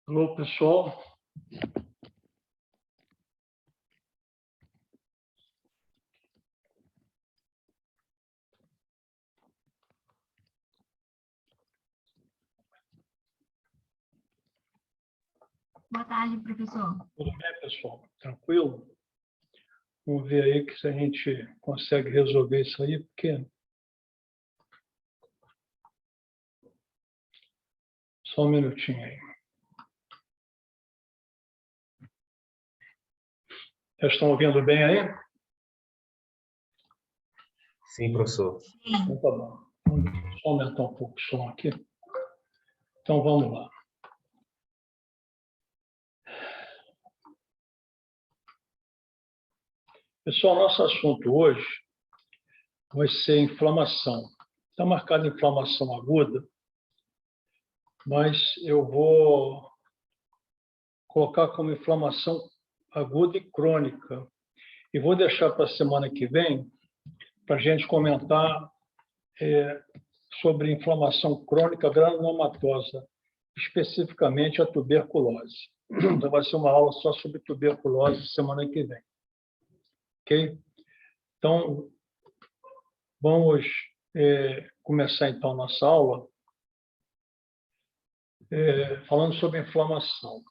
Alô, pessoal. Boa tarde, professor. Tudo bem, pessoal? Tranquilo? Vamos ver aí que se a gente consegue resolver isso aí, porque... Só um minutinho aí. Já estão ouvindo bem aí? Sim, professor. Então, tá bom. Vamos só aumentar um pouco o som aqui. Então, vamos lá. Pessoal, nosso assunto hoje vai ser inflamação. Está marcada inflamação aguda, mas eu vou colocar como inflamação aguda e crônica. E vou deixar para a semana que vem para a gente comentar sobre inflamação crônica granulomatosa, especificamente a tuberculose. Então, vai ser uma aula só sobre tuberculose semana que vem. Ok? Então, vamos começar, então, nossa aula falando sobre inflamação.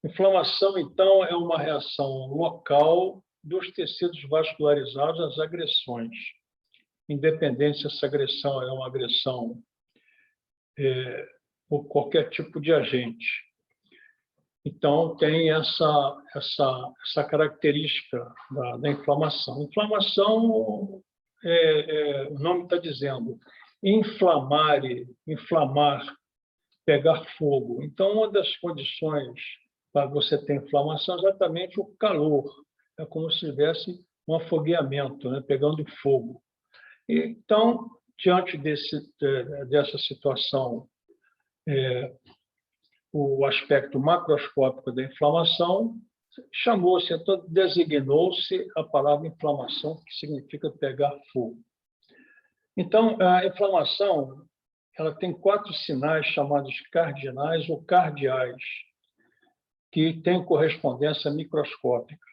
Inflamação, então, é uma reação local dos tecidos vascularizados às agressões, independente se essa agressão é uma agressão por qualquer tipo de agente. Então, tem essa característica da inflamação. Inflamação, o nome está dizendo, inflamar, pegar fogo. Então, uma das condições para você ter inflamação é exatamente o calor. É como se tivesse um afogueamento, né, pegando fogo. Então, diante dessa situação, o aspecto macroscópico da inflamação, chamou-se, então, designou-se a palavra inflamação, que significa pegar fogo. Então, a inflamação, ela tem 4 sinais chamados cardinais ou cardeais, que têm correspondência microscópica.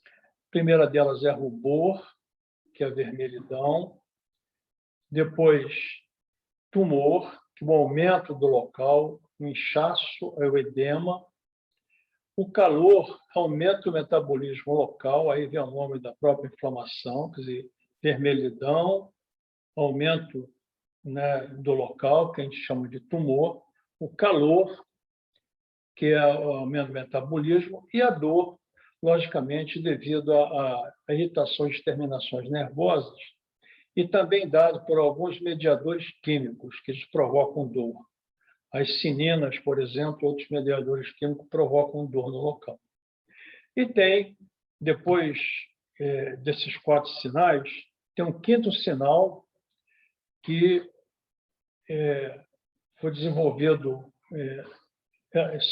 A primeira delas é rubor, que é a vermelhidão. Depois, tumor, que é o aumento do local. O inchaço é o edema. O calor aumenta o metabolismo local, aí vem o nome da própria inflamação, quer dizer, vermelhidão, aumento, né, do local, que a gente chama de tumor. O calor, que é o aumento do metabolismo, e a dor, logicamente, devido a irritações de terminações nervosas, e também dado por alguns mediadores químicos que eles provocam dor. As sininas, por exemplo, outros mediadores químicos provocam dor no local. E tem, depois desses 4 sinais, tem um 5º sinal que foi desenvolvido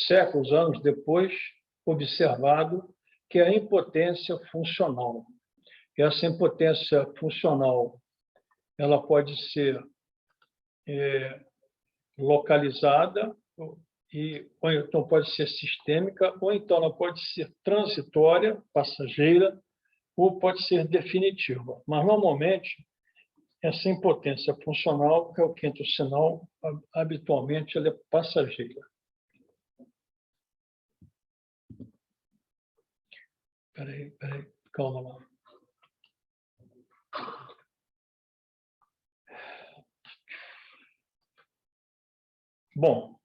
séculos, anos depois, observado, que é a impotência funcional. E essa impotência funcional, ela pode ser localizada, ou então pode ser sistêmica, ou então ela pode ser transitória, passageira, ou pode ser definitiva. Mas, normalmente, essa impotência funcional, que é o 5º sinal, habitualmente ela é passageira. Espera aí, calma lá. Bom,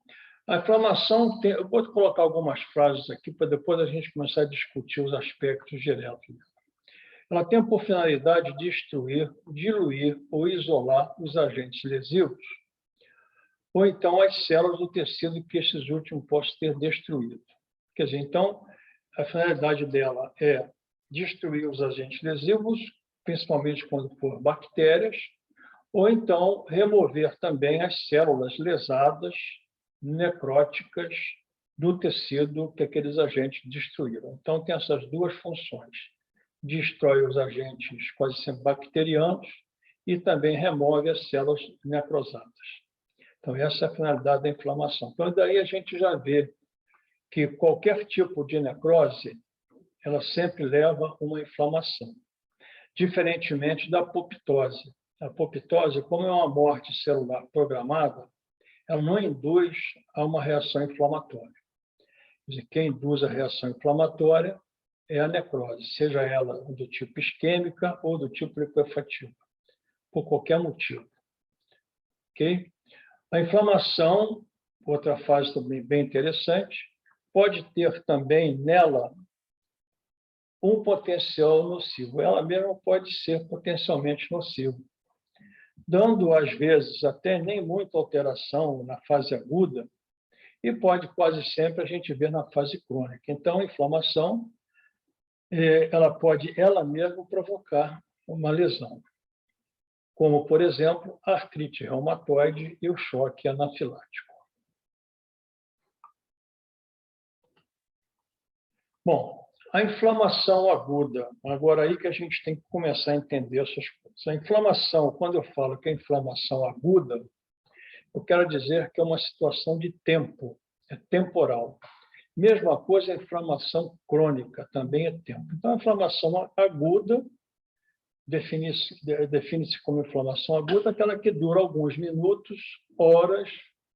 a inflamação tem... Eu vou colocar algumas frases aqui para depois a gente começar a discutir os aspectos diretos. Ela tem por finalidade destruir, diluir ou isolar os agentes lesivos, ou então as células do tecido que esses últimos possam ter destruído. Quer dizer, então, a finalidade dela é destruir os agentes lesivos, principalmente quando for bactérias, ou então remover também as células lesadas, necróticas, do tecido que aqueles agentes destruíram. Então, tem essas 2 funções. Destrói os agentes quase sempre bacterianos e também remove as células necrosadas. Então, essa é a finalidade da inflamação. Então, daí a gente já vê que qualquer tipo de necrose, ela sempre leva a uma inflamação, diferentemente da apoptose. A apoptose, como é uma morte celular programada, ela não induz a uma reação inflamatória. Quer dizer, quem induz a reação inflamatória é a necrose, seja ela do tipo isquêmica ou do tipo liquefativa, por qualquer motivo. Ok? A inflamação, outra fase também bem interessante, pode ter também nela um potencial nocivo. Ela mesma pode ser potencialmente nociva, dando, às vezes, até nem muita alteração na fase aguda, e pode quase sempre a gente ver na fase crônica. Então, a inflamação, ela pode ela mesma provocar uma lesão, como, por exemplo, a artrite reumatoide e o choque anafilático. Bom, a inflamação aguda, agora aí que a gente tem que começar a entender essas coisas. A inflamação, quando eu falo que é inflamação aguda, eu quero dizer que é uma situação de tempo, é temporal. Mesma coisa a inflamação crônica, também é tempo. Então, a inflamação aguda define-se como inflamação aguda aquela que dura alguns minutos, horas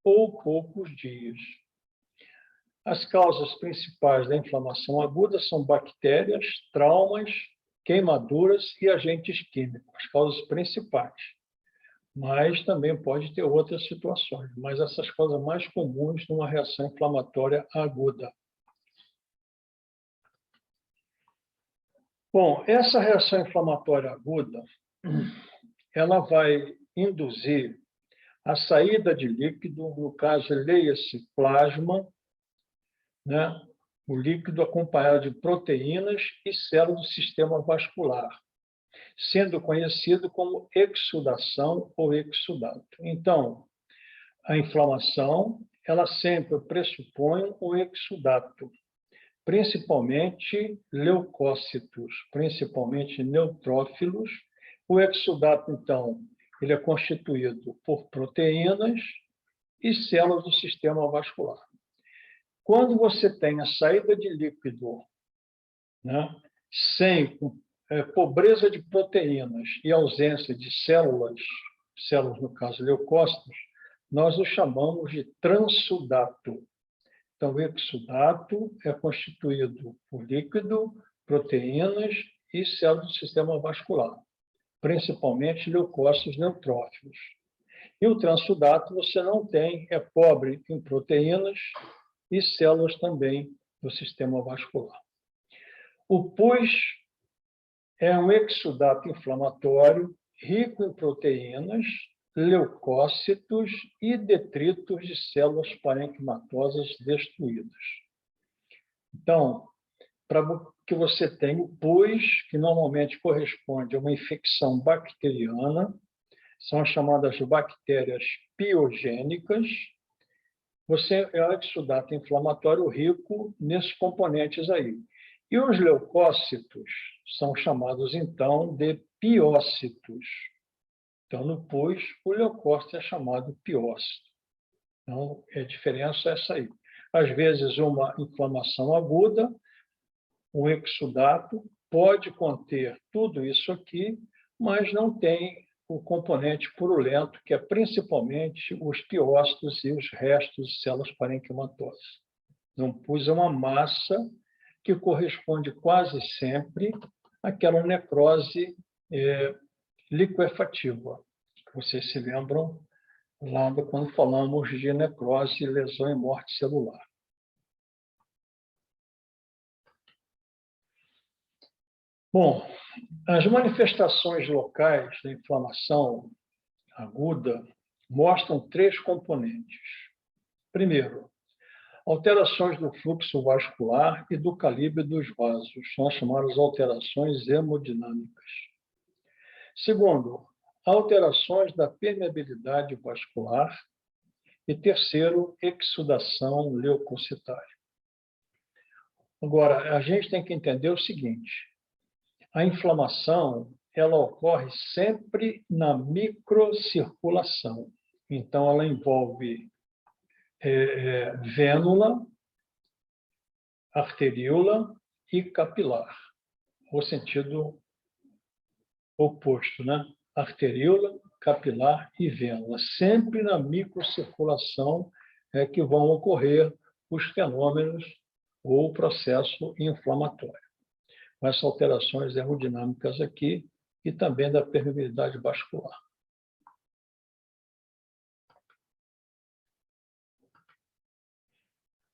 ou poucos dias. As causas principais da inflamação aguda são bactérias, traumas, queimaduras e agentes químicos, as causas principais. Mas também pode ter outras situações, mas essas causas mais comuns numa reação inflamatória aguda. Bom, essa reação inflamatória aguda, ela vai induzir a saída de líquido, no caso, leia-se plasma, né? O líquido acompanhado de proteínas e células do sistema vascular, sendo conhecido como exsudação ou exudato. Então, a inflamação, ela sempre pressupõe o exudato, principalmente leucócitos, principalmente neutrófilos. O exudato, então, ele é constituído por proteínas e células do sistema vascular. Quando você tem a saída de líquido, né, sem pobreza de proteínas e ausência de células no caso leucócitos, nós o chamamos de transsudato. Então, o exudato é constituído por líquido, proteínas e células do sistema vascular, principalmente leucócitos neutrófilos. E o transsudato você não tem, é pobre em proteínas e células também do sistema vascular. O pus é um exudato inflamatório rico em proteínas, leucócitos e detritos de células parenquimatosas destruídas. Então, para que você tenha o pus, que normalmente corresponde a uma infecção bacteriana, são as chamadas bactérias piogênicas, você é um exudato inflamatório rico nesses componentes aí. E os leucócitos são chamados, então, de piócitos. Então, no pus, o leucócito é chamado piócito. Então, a diferença é essa aí. Às vezes, uma inflamação aguda, um exudato, pode conter tudo isso aqui, mas não tem o componente purulento, que é principalmente os piócitos e os restos de células parenquimatosas. Então, pus é uma massa que corresponde quase sempre àquela necrose liquefativa. Vocês se lembram lá quando falamos de necrose, lesão e morte celular. Bom, as manifestações locais da inflamação aguda mostram três componentes. Primeiro, alterações do fluxo vascular e do calibre dos vasos, são as chamadas alterações hemodinâmicas. Segundo, alterações da permeabilidade vascular. E terceiro, exudação leucocitária. Agora, a gente tem que entender o seguinte: a inflamação, ela ocorre sempre na microcirculação. Então, ela envolve vênula, arteríola e capilar, o sentido oposto, né? Arteríola, capilar e vênula. Sempre na microcirculação é que vão ocorrer os fenômenos ou o processo inflamatório. Com essas alterações hemodinâmicas aqui e também da permeabilidade vascular.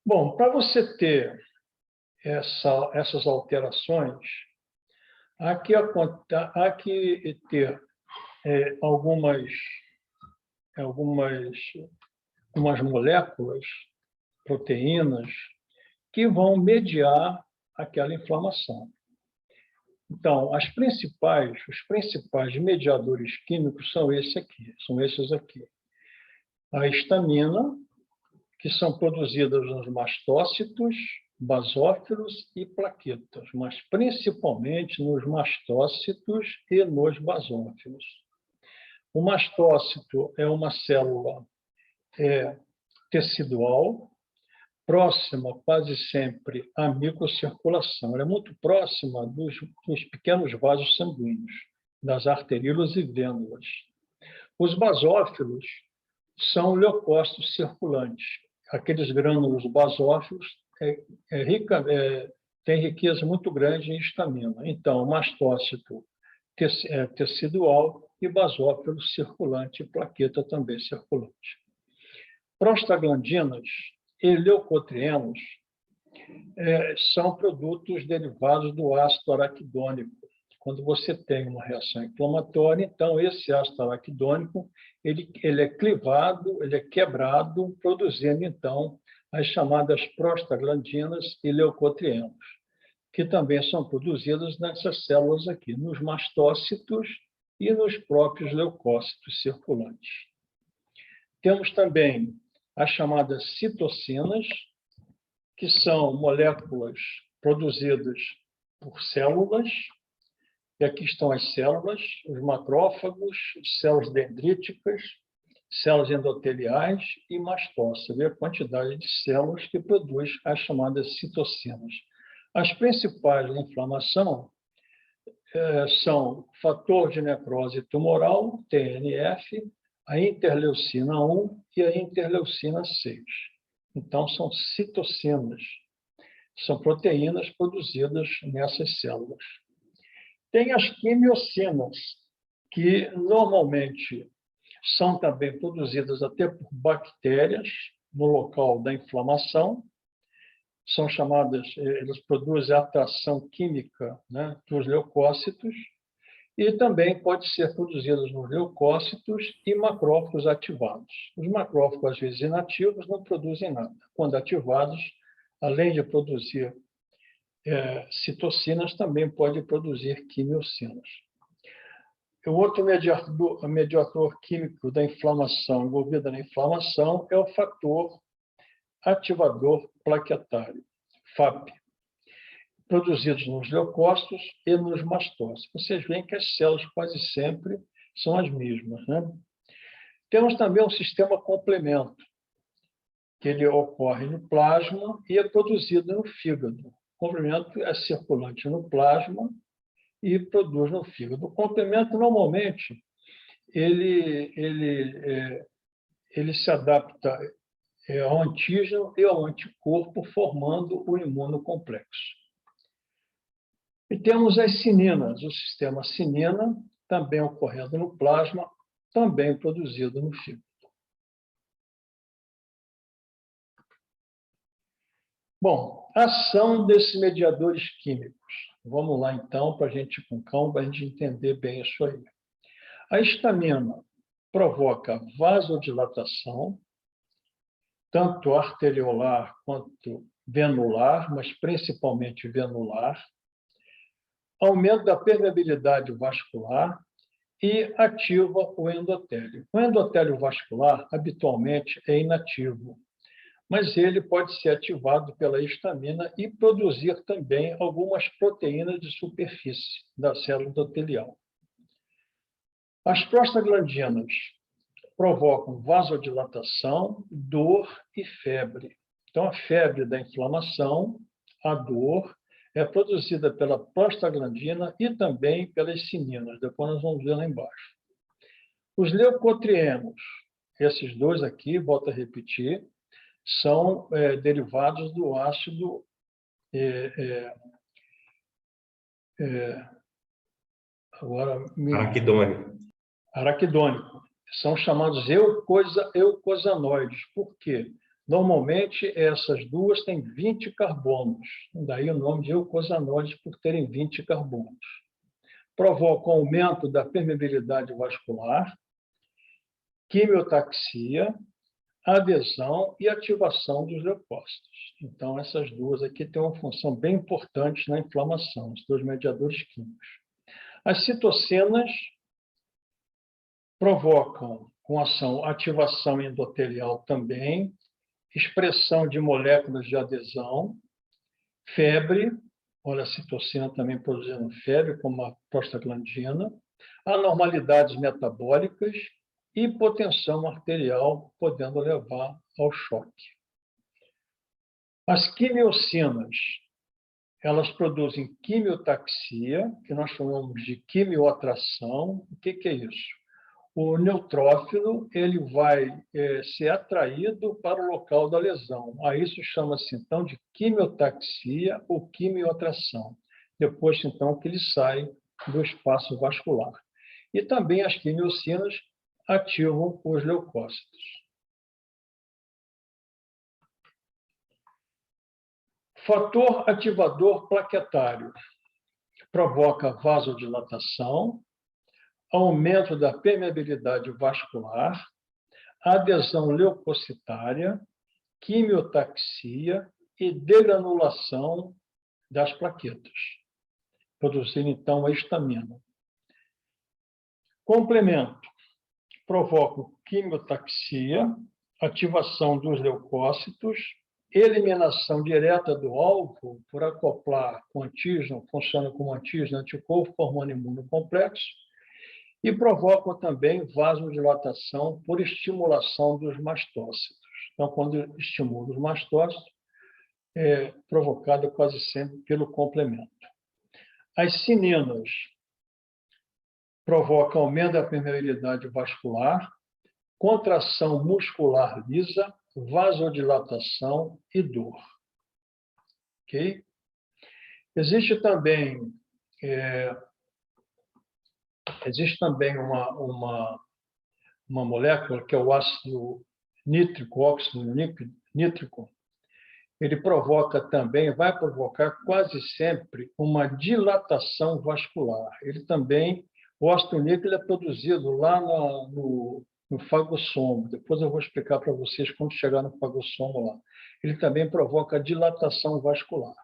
Bom, para você ter essas alterações, há que ter algumas moléculas, proteínas, que vão mediar aquela inflamação. Então, os principais mediadores químicos são esses aqui. A histamina, que são produzidas nos mastócitos, basófilos e plaquetas, mas principalmente nos mastócitos e nos basófilos. O mastócito é uma célula tecidual, próxima quase sempre à microcirculação. Ela é muito próxima dos pequenos vasos sanguíneos, das arteríolas e vênulas. Os basófilos são leucócitos circulantes. Aqueles grânulos basófilos têm riqueza muito grande em histamina. Então, mastócito tecidual e basófilo circulante e plaqueta também circulante. Prostaglandinas e leucotrienos são produtos derivados do ácido araquidônico. Quando você tem uma reação inflamatória, então esse ácido araquidônico ele é clivado, ele é quebrado, produzindo então as chamadas prostaglandinas e leucotrienos, que também são produzidas nessas células aqui, nos mastócitos e nos próprios leucócitos circulantes. Temos também as chamadas citocinas, que são moléculas produzidas por células, e aqui estão as células, os macrófagos, células dendríticas, células endoteliais e mastócitos, e a quantidade de células que produz as chamadas citocinas. As principais da inflamação são fator de necrose tumoral, TNF, a interleucina 1 e a interleucina 6. Então, são citocinas, são proteínas produzidas nessas células. Tem as quimiocinas, que normalmente são também produzidas até por bactérias no local da inflamação. São chamadas, elas produzem a atração química, né, dos leucócitos, e também pode ser produzidas nos leucócitos e macrófagos ativados. Os macrófagos, às vezes inativos, não produzem nada. Quando ativados, além de produzir citocinas, também pode produzir quimiocinas. O outro mediador químico da inflamação, envolvido na inflamação, é o fator ativador plaquetário, FAP, produzidos nos leucócitos e nos mastócitos. Vocês veem que as células quase sempre são as mesmas, né? Temos também um sistema complemento, que ele ocorre no plasma e é produzido no fígado. O complemento é circulante no plasma e produz no fígado. O complemento, normalmente, ele se adapta ao antígeno e ao anticorpo, formando o imunocomplexo. E temos as sininas, o sistema sinina, também ocorrendo no plasma, também produzido no fígado. Bom, ação desses mediadores químicos. Vamos lá, então, para a gente ir com calma, para a gente entender bem isso aí. A histamina provoca vasodilatação, tanto arteriolar quanto venular, mas principalmente venular, aumento da permeabilidade vascular e ativa o endotélio. O endotélio vascular, habitualmente, é inativo, mas ele pode ser ativado pela histamina e produzir também algumas proteínas de superfície da célula endotelial. As prostaglandinas provocam vasodilatação, dor e febre. Então, a febre da inflamação, a dor, é produzida pela prostaglandina e também pelas sininas. Depois nós vamos ver lá embaixo. Os leucotrienos, esses dois aqui, volto a repetir, são derivados do ácido araquidônico. São chamados eucosanoides. Por quê? Normalmente, essas duas têm 20 carbonos. Daí o nome de eucosanoides, por terem 20 carbonos. Provocam aumento da permeabilidade vascular, quimiotaxia, adesão e ativação dos leucócitos. Então, essas duas aqui têm uma função bem importante na inflamação, os dois mediadores químicos. As citocinas provocam, com ativação endotelial também, expressão de moléculas de adesão, febre, olha a citocina também produzindo febre, como a prostaglandina, anormalidades metabólicas, hipotensão arterial, podendo levar ao choque. As quimiocinas, elas produzem quimiotaxia, que nós chamamos de quimioatração. O que é isso? O neutrófilo ele vai ser atraído para o local da lesão. A isso chama-se, então, de quimiotaxia ou quimioatração. Depois, então, que ele sai do espaço vascular. E também as quimiocinas ativam os leucócitos. Fator ativador plaquetário provoca vasodilatação, aumento da permeabilidade vascular, adesão leucocitária, quimiotaxia e degranulação das plaquetas, produzindo, então, a histamina. Complemento. Provocam quimiotaxia, ativação dos leucócitos, eliminação direta do alvo por acoplar com antígeno, funciona como antígeno, anticorpo, formando imunocomplexo, e provocam também vasodilatação por estimulação dos mastócitos. Então, quando estimula os mastócitos, é provocada quase sempre pelo complemento. As sininas provocam aumento da permeabilidade vascular, contração muscular lisa, vasodilatação e dor. Ok? Existe também uma molécula que é o ácido nítrico, óxido nítrico. Ele provoca também, vai provocar quase sempre uma dilatação vascular. Ele também, o ácido nítrico é produzido lá no fagossomo. Depois eu vou explicar para vocês quando chegar no fagossomo lá. Ele também provoca dilatação vascular.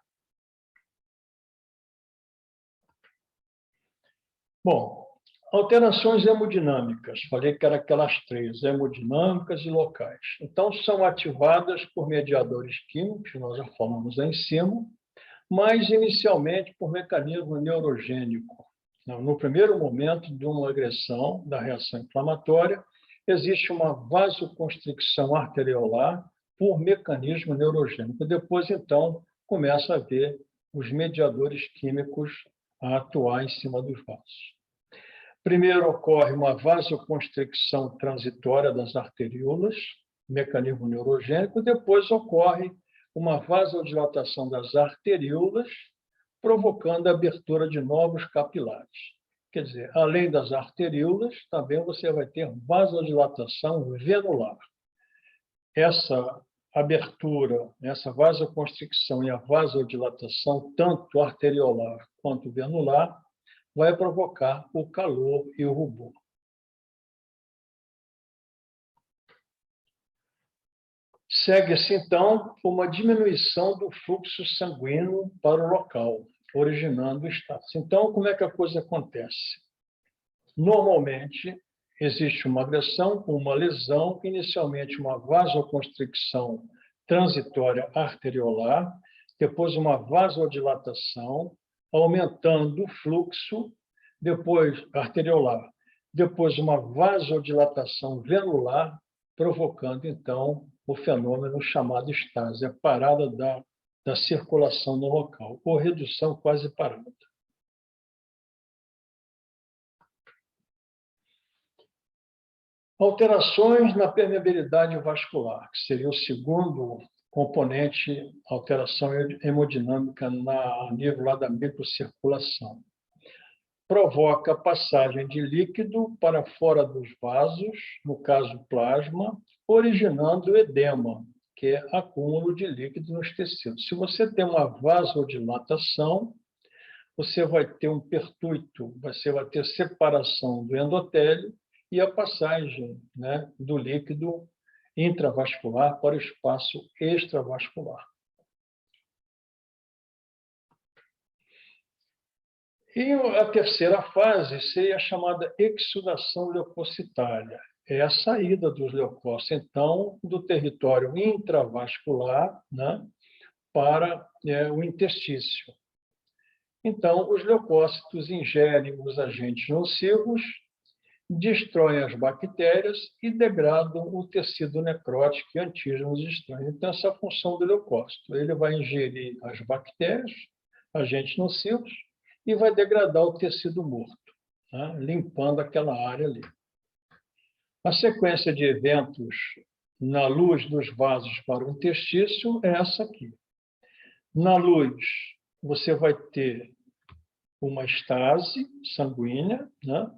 Bom, alterações hemodinâmicas. Falei que eram aquelas três, hemodinâmicas e locais. Então, são ativadas por mediadores químicos, nós já falamos lá em cima, mas inicialmente por mecanismo neurogênico. No primeiro momento de uma agressão, da reação inflamatória, existe uma vasoconstricção arteriolar por mecanismo neurogênico. Depois, então, começa a haver os mediadores químicos a atuar em cima dos vasos. Primeiro ocorre uma vasoconstricção transitória das arteríolas, mecanismo neurogênico, depois ocorre uma vasodilatação das arteríolas, provocando a abertura de novos capilares. Quer dizer, além das arteríolas, também você vai ter vasodilatação venular. Essa abertura, essa vasoconstricção e a vasodilatação, tanto arteriolar quanto venular, vai provocar o calor e o rubor. Segue-se, então, uma diminuição do fluxo sanguíneo para o local, originando o status. Então, como é que a coisa acontece? Normalmente, existe uma agressão, uma lesão, inicialmente uma vasoconstricção transitória arteriolar, depois uma vasodilatação, aumentando o fluxo, depois arteriolar, depois uma vasodilatação venular, provocando, então, o fenômeno chamado estase, a parada da circulação no local, ou redução quase parada. Alterações na permeabilidade vascular, que seria o segundo componente, alteração hemodinâmica a nível lá da microcirculação. Provoca passagem de líquido para fora dos vasos, no caso plasma, originando edema, que é acúmulo de líquido nos tecidos. Se você tem uma vasodilatação, você vai ter um pertuito, você vai ter separação do endotélio e a passagem, né, do líquido intravascular para o espaço extravascular. E a terceira fase seria a chamada exsudação leucocitária. É a saída dos leucócitos, então, do território intravascular, né, para o interstício. Então, os leucócitos ingerem os agentes nocivos, destroem as bactérias e degradam o tecido necrótico e antígenos estranhos. Então, essa é a função do leucócito. Ele vai ingerir as bactérias, agentes nocivos, e vai degradar o tecido morto, né, limpando aquela área ali. A sequência de eventos na luz dos vasos para o interstício é essa aqui. Na luz, você vai ter uma estase sanguínea, né?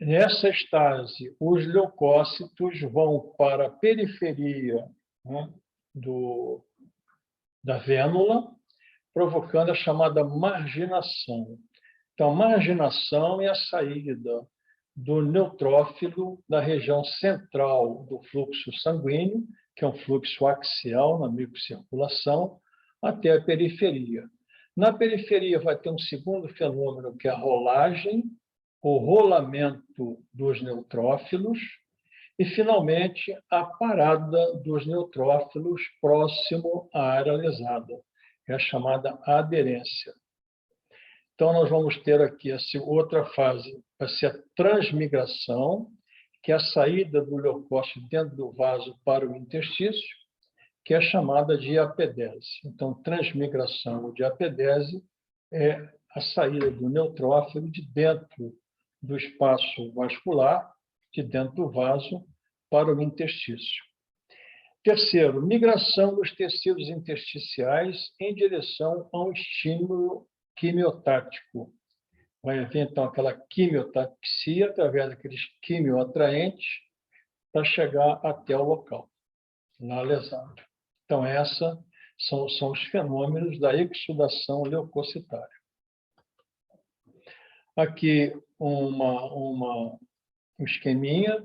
Nessa estase, os leucócitos vão para a periferia, né, da vênula, provocando a chamada marginação. Então, marginação é a saída do neutrófilo da região central do fluxo sanguíneo, que é um fluxo axial na microcirculação, até a periferia. Na periferia vai ter um segundo fenômeno, que é a rolagem, o rolamento dos neutrófilos, e, finalmente, a parada dos neutrófilos próximo à área lesada, é a chamada aderência. Então, nós vamos ter aqui essa outra fase, vai ser a transmigração, que é a saída do leucócito dentro do vaso para o interstício, que é chamada de apedese. Então, transmigração ou diapedese é a saída do neutrófilo de dentro do espaço vascular, de dentro do vaso, para o interstício. Terceiro, migração dos tecidos intersticiais em direção a um estímulo quimiotático. Vai haver, então, aquela quimiotaxia através daqueles quimioatraentes para chegar até o local, na lesão. Então, esses são os fenômenos da exsudação leucocitária. Aqui um esqueminha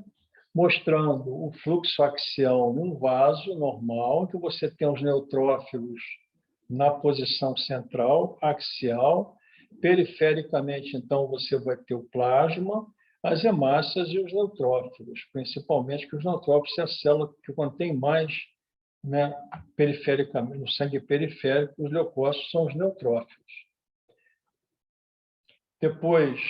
mostrando o fluxo axial num vaso normal, que você tem os neutrófilos na posição central, axial. Perifericamente, então, você vai ter o plasma, as hemácias e os neutrófilos, principalmente, que os neutrófilos é a célula que contém mais, né, perifericamente, no sangue periférico, os leucócitos são os neutrófilos. Depois,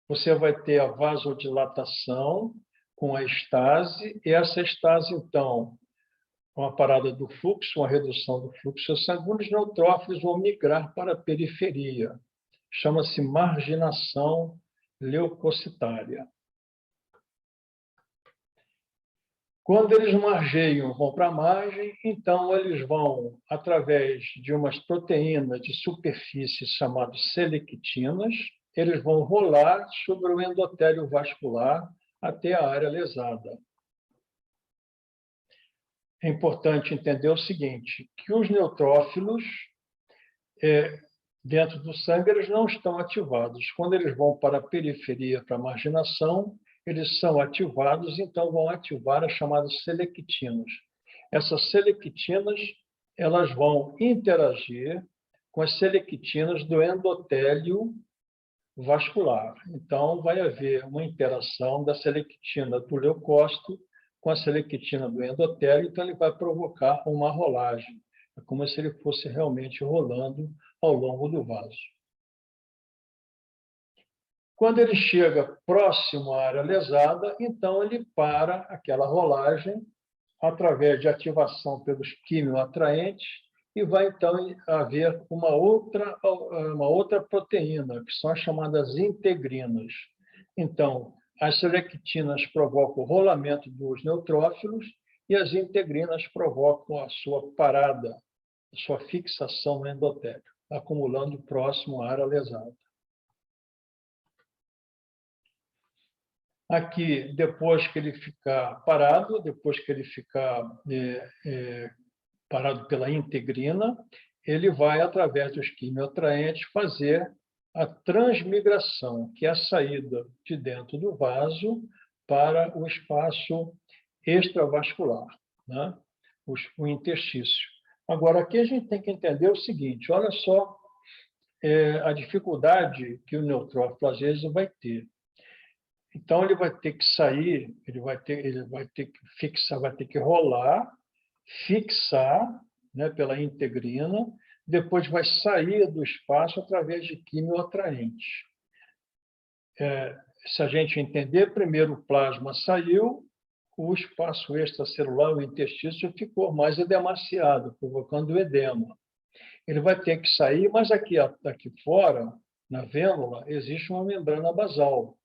você vai ter a vasodilatação com a estase, e essa estase, então, uma parada do fluxo, uma redução do fluxo sanguíneo, os neutrófilos vão migrar para a periferia. Chama-se marginação leucocitária. Quando eles margeiam, vão para a margem, então eles vão, através de umas proteínas de superfície chamadas selectinas, eles vão rolar sobre o endotélio vascular até a área lesada. É importante entender o seguinte, que os neutrófilos, dentro do sangue, eles não estão ativados. Quando eles vão para a periferia, para a marginação, eles são ativados, então vão ativar as chamadas selectinas. Essas selectinas, elas vão interagir com as selectinas do endotélio vascular. Então, vai haver uma interação da selectina do leucócito com a selectina do endotélio, então ele vai provocar uma rolagem. É como se ele fosse realmente rolando ao longo do vaso. Quando ele chega próximo à área lesada, então ele para aquela rolagem através de ativação pelos quimioatraentes e vai, então, haver uma outra proteína, que são as chamadas integrinas. Então, as selectinas provocam o rolamento dos neutrófilos e as integrinas provocam a sua parada, a sua fixação no endotélio, acumulando próximo à área lesada. Aqui, depois que ele ficar parado, depois que ele ficar parado pela integrina, ele vai, através dos quimioatraentes, fazer a transmigração, que é a saída de dentro do vaso para o espaço extravascular, né? O interstício. Agora, aqui a gente tem que entender o seguinte, olha só a dificuldade que o neutrófilo, às vezes, vai ter. Então, ele vai ter que sair, ele vai ter que fixar, vai ter que rolar, fixar, né, pela integrina, depois vai sair do espaço através de quimioatraentes. Se a gente entender, primeiro o plasma saiu, o espaço extracelular, o interstício, ficou mais edemaciado, provocando edema. Ele vai ter que sair, mas aqui fora, na vênula, existe uma membrana basal.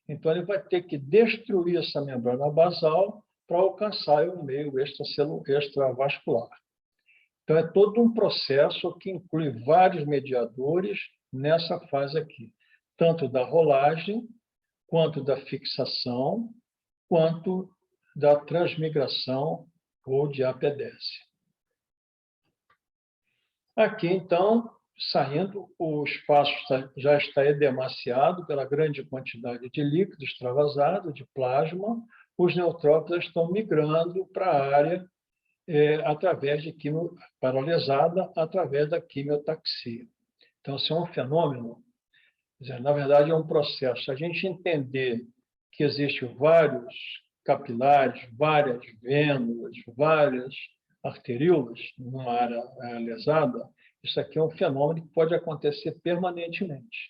Então, ele vai ter que destruir essa membrana basal para alcançar o meio extravascular. Então, é todo um processo que inclui vários mediadores nessa fase aqui, tanto da rolagem, quanto da fixação, quanto da transmigração ou de apedese. Aqui, então, saindo, o espaço já está edemaciado pela grande quantidade de líquido extravasado, de plasma, os neutrófilos estão migrando para a área através de quimio paralisada, através da quimiotaxia. Então, isso é um fenômeno, na verdade, é um processo. Se a gente entender que existem vários capilares, várias vênulas, várias arteríolas numa área lesada, isso aqui é um fenômeno que pode acontecer permanentemente.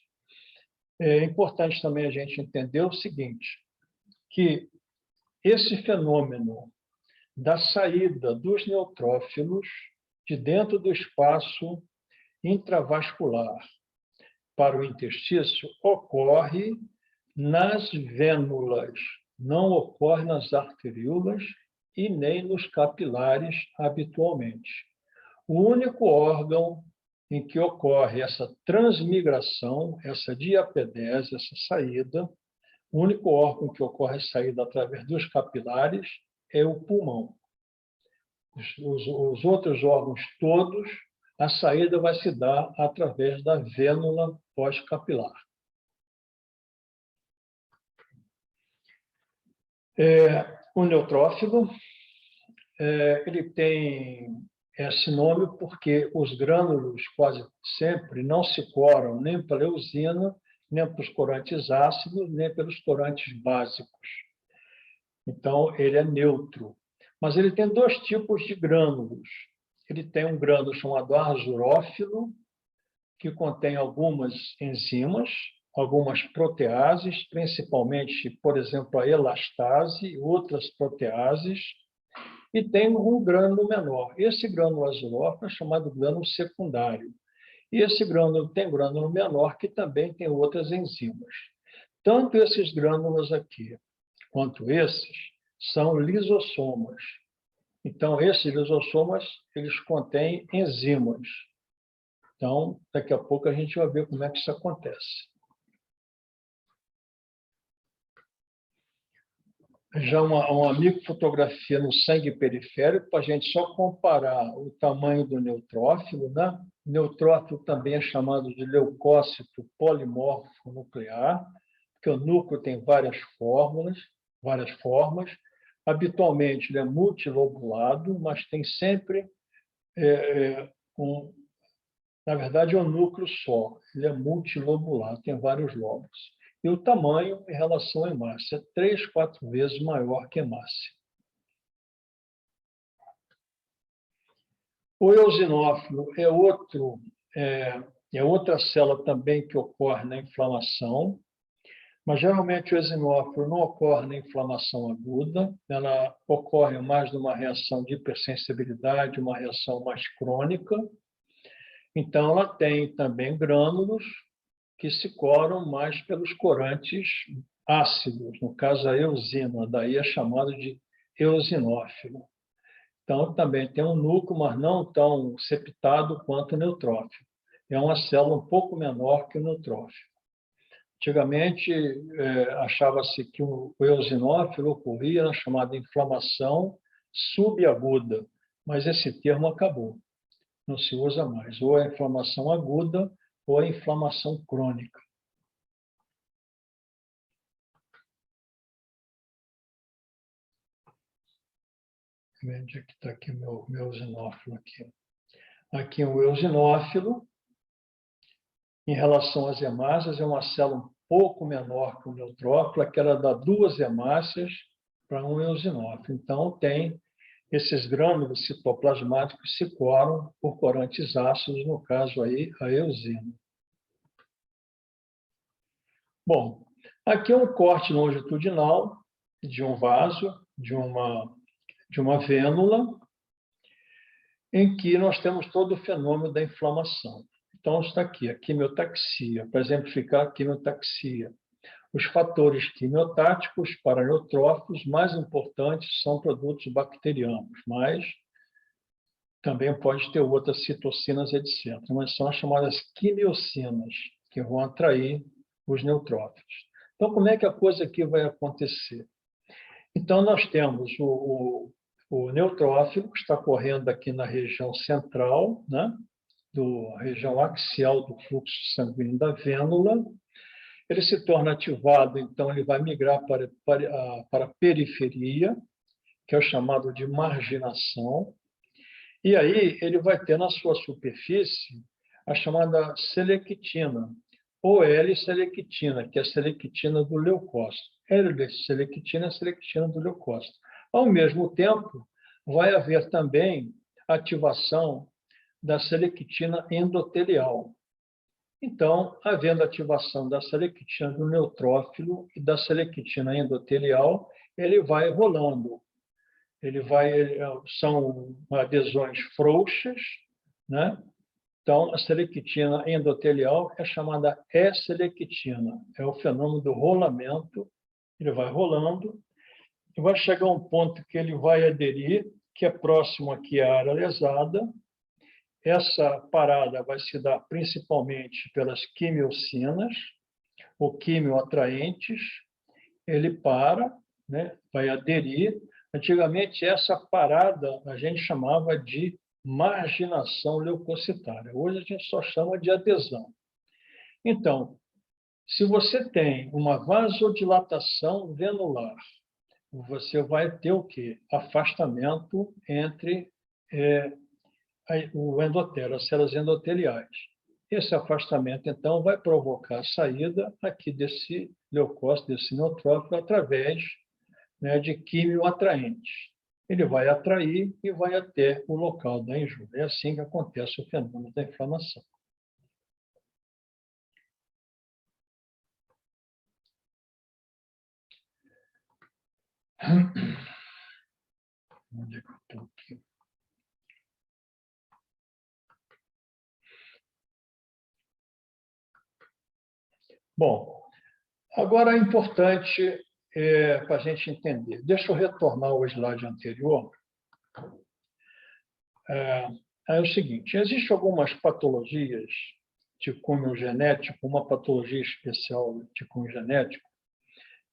É importante também a gente entender o seguinte, que esse fenômeno da saída dos neutrófilos de dentro do espaço intravascular para o interstício ocorre nas vênulas, não ocorre nas arteríolas e nem nos capilares habitualmente. O único órgão em que ocorre essa transmigração, essa diapedese, essa saída, o único órgão que ocorre a saída através dos capilares é o pulmão. Os outros órgãos todos, a saída vai se dar através da vênula pós-capilar. O neutrófilo, ele tem esse nome porque os grânulos quase sempre não se coram nem pela eosina, nem pelos corantes ácidos, nem pelos corantes básicos. Então, ele é neutro. Mas ele tem dois tipos de grânulos. Ele tem um grânulo chamado arzurófilo, que contém algumas enzimas, algumas proteases, principalmente, por exemplo, a elastase e outras proteases, e tem um grânulo menor. Esse grânulo azurófilo é chamado grânulo secundário. E esse grânulo tem grânulo menor, que também tem outras enzimas. Tanto esses grânulos aqui, quanto esses, são lisossomas. Então, esses lisossomas, eles contêm enzimas. Então, daqui a pouco a gente vai ver como é que isso acontece. Já uma microfotografia no sangue periférico, para a gente só comparar o tamanho do neutrófilo, né? O neutrófilo também é chamado de leucócito polimórfico nuclear, porque o núcleo tem várias formas. Habitualmente, ele é multilobulado, mas tem sempre na verdade, é um núcleo só. Ele é multilobulado, tem vários lobos. E o tamanho, em relação à hemácia, é 3, 4 vezes maior que a hemácia. O eosinófilo é outra célula também que ocorre na inflamação. Mas, geralmente, o eosinófilo não ocorre na inflamação aguda, ela ocorre mais numa reação de hipersensibilidade, uma reação mais crônica. Então, ela tem também grânulos que se coram mais pelos corantes ácidos, no caso a eosina, daí é chamado de eosinófilo. Então, também tem um núcleo, mas não tão septado quanto o neutrófilo. É uma célula um pouco menor que o neutrófilo. Antigamente, achava-se que o eosinófilo ocorria na chamada inflamação subaguda, mas esse termo acabou, não se usa mais. Ou é inflamação aguda ou é inflamação crônica. Onde é que está aqui o meu eosinófilo? Aqui o eosinófilo, em relação às hemácias, é uma célula um pouco menor que o neutrófilo, aquela dá 2 hemácias para um eosinófilo. Então, tem esses grânulos citoplasmáticos que se coram por corantes ácidos, no caso aí, a eosina. Bom, aqui é um corte longitudinal de um vaso, de uma vênula, em que nós temos todo o fenômeno da inflamação. Então, está aqui a quimiotaxia, para exemplificar a quimiotaxia. Os fatores quimiotáticos para neutrófilos mais importantes são produtos bacterianos, mas também pode ter outras citocinas, etc. Mas são as chamadas quimiocinas, que vão atrair os neutrófilos. Então, como é que a coisa aqui vai acontecer? Então, nós temos o neutrófilo, que está correndo aqui na região central, né? Da região axial do fluxo sanguíneo da vênula. Ele se torna ativado, então ele vai migrar para a periferia, que é o chamado de marginação. E aí ele vai ter na sua superfície a chamada selectina, ou L-selectina, que é a selectina do leucócito. L-selectina é a selectina do leucócito. Ao mesmo tempo, vai haver também ativação da selectina endotelial. Então, havendo ativação da selectina do neutrófilo e da selectina endotelial, ele vai rolando. São adesões frouxas, né? Então, a selectina endotelial é chamada E-selectina. É o fenômeno do rolamento. Ele vai rolando e vai chegar a um ponto que ele vai aderir, que é próximo aqui à área lesada. Essa parada vai se dar principalmente pelas quimiocinas, ou quimioatraentes. Ele para, né? Vai aderir. Antigamente, essa parada a gente chamava de marginação leucocitária. Hoje a gente só chama de adesão. Então, se você tem uma vasodilatação venular, você vai ter o quê? Afastamento entre o endotélio, as células endoteliais. Esse afastamento, então, vai provocar a saída aqui desse leucócito, desse neutrófilo, através, né, de quimioatraentes. Ele vai atrair e vai até o local da injúria. É assim que acontece o fenômeno da inflamação. Onde é que eu estou aqui? Bom, agora é importante para a gente entender. Deixa eu retornar ao slide anterior. É o seguinte, existem algumas patologias de cunho genético, uma patologia especial de cunho genético,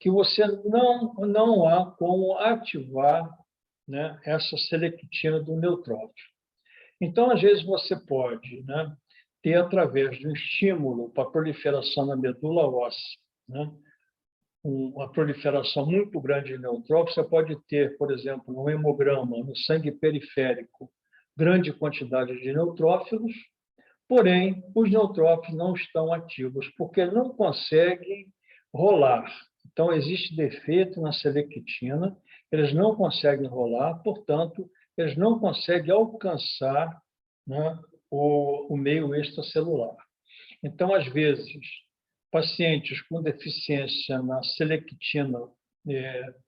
que você não há como ativar, né, essa selectina do neutrófilo. Então, às vezes, você pode, né, ter, através de um estímulo para a proliferação na medula óssea, né, uma proliferação muito grande de neutrófilos, você pode ter, por exemplo, no hemograma, no sangue periférico, grande quantidade de neutrófilos, porém, os neutrófilos não estão ativos, porque não conseguem rolar. Então, existe defeito na selectina, eles não conseguem rolar, portanto, eles não conseguem alcançar, né, o meio extracelular. Então, às vezes, pacientes com deficiência na selectina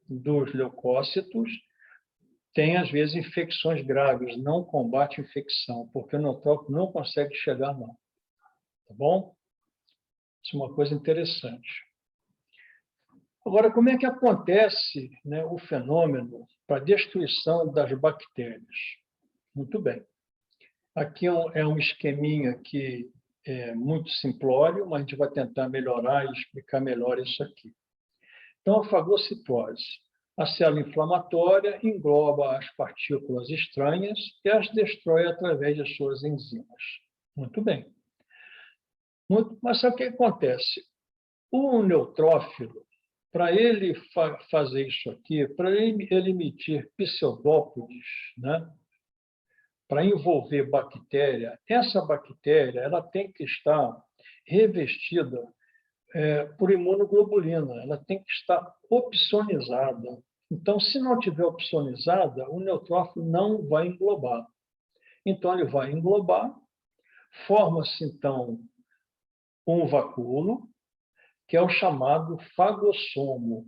dos leucócitos têm, às vezes, infecções graves, não combate infecção, porque o neutrófilo não consegue chegar, não. Tá bom? Isso é uma coisa interessante. Agora, como é que acontece, né, o fenômeno para a destruição das bactérias? Muito bem. Aqui é um esqueminha que é muito simplório, mas a gente vai tentar melhorar e explicar melhor isso aqui. Então, a fagocitose. A célula inflamatória engloba as partículas estranhas e as destrói através de suas enzimas. Muito bem. Mas sabe o que acontece? O neutrófilo, para ele fazer isso aqui, para ele emitir pseudópodes, né, para envolver bactéria, essa bactéria ela tem que estar revestida por imunoglobulina, ela tem que estar opsonizada. Então, se não tiver opsonizada, o neutrófilo não vai englobar. Então, ele vai englobar, forma-se, então, um vacúolo, que é o chamado fagossomo.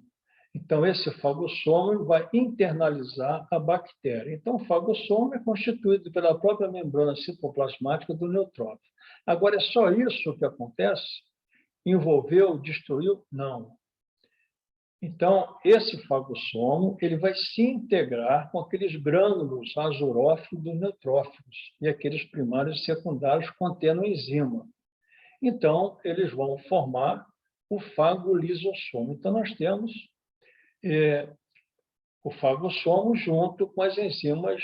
Então, esse fagossomo vai internalizar a bactéria. Então, o fagossomo é constituído pela própria membrana citoplasmática do neutrófilo. Agora, é só isso que acontece? Envolveu, destruiu? Não. Então, esse fagossomo ele vai se integrar com aqueles grânulos azurófilos dos neutrófilos e aqueles primários e secundários contendo enzima. Então, eles vão formar o fagolisossomo. Então, nós temos o fagossomo junto com as enzimas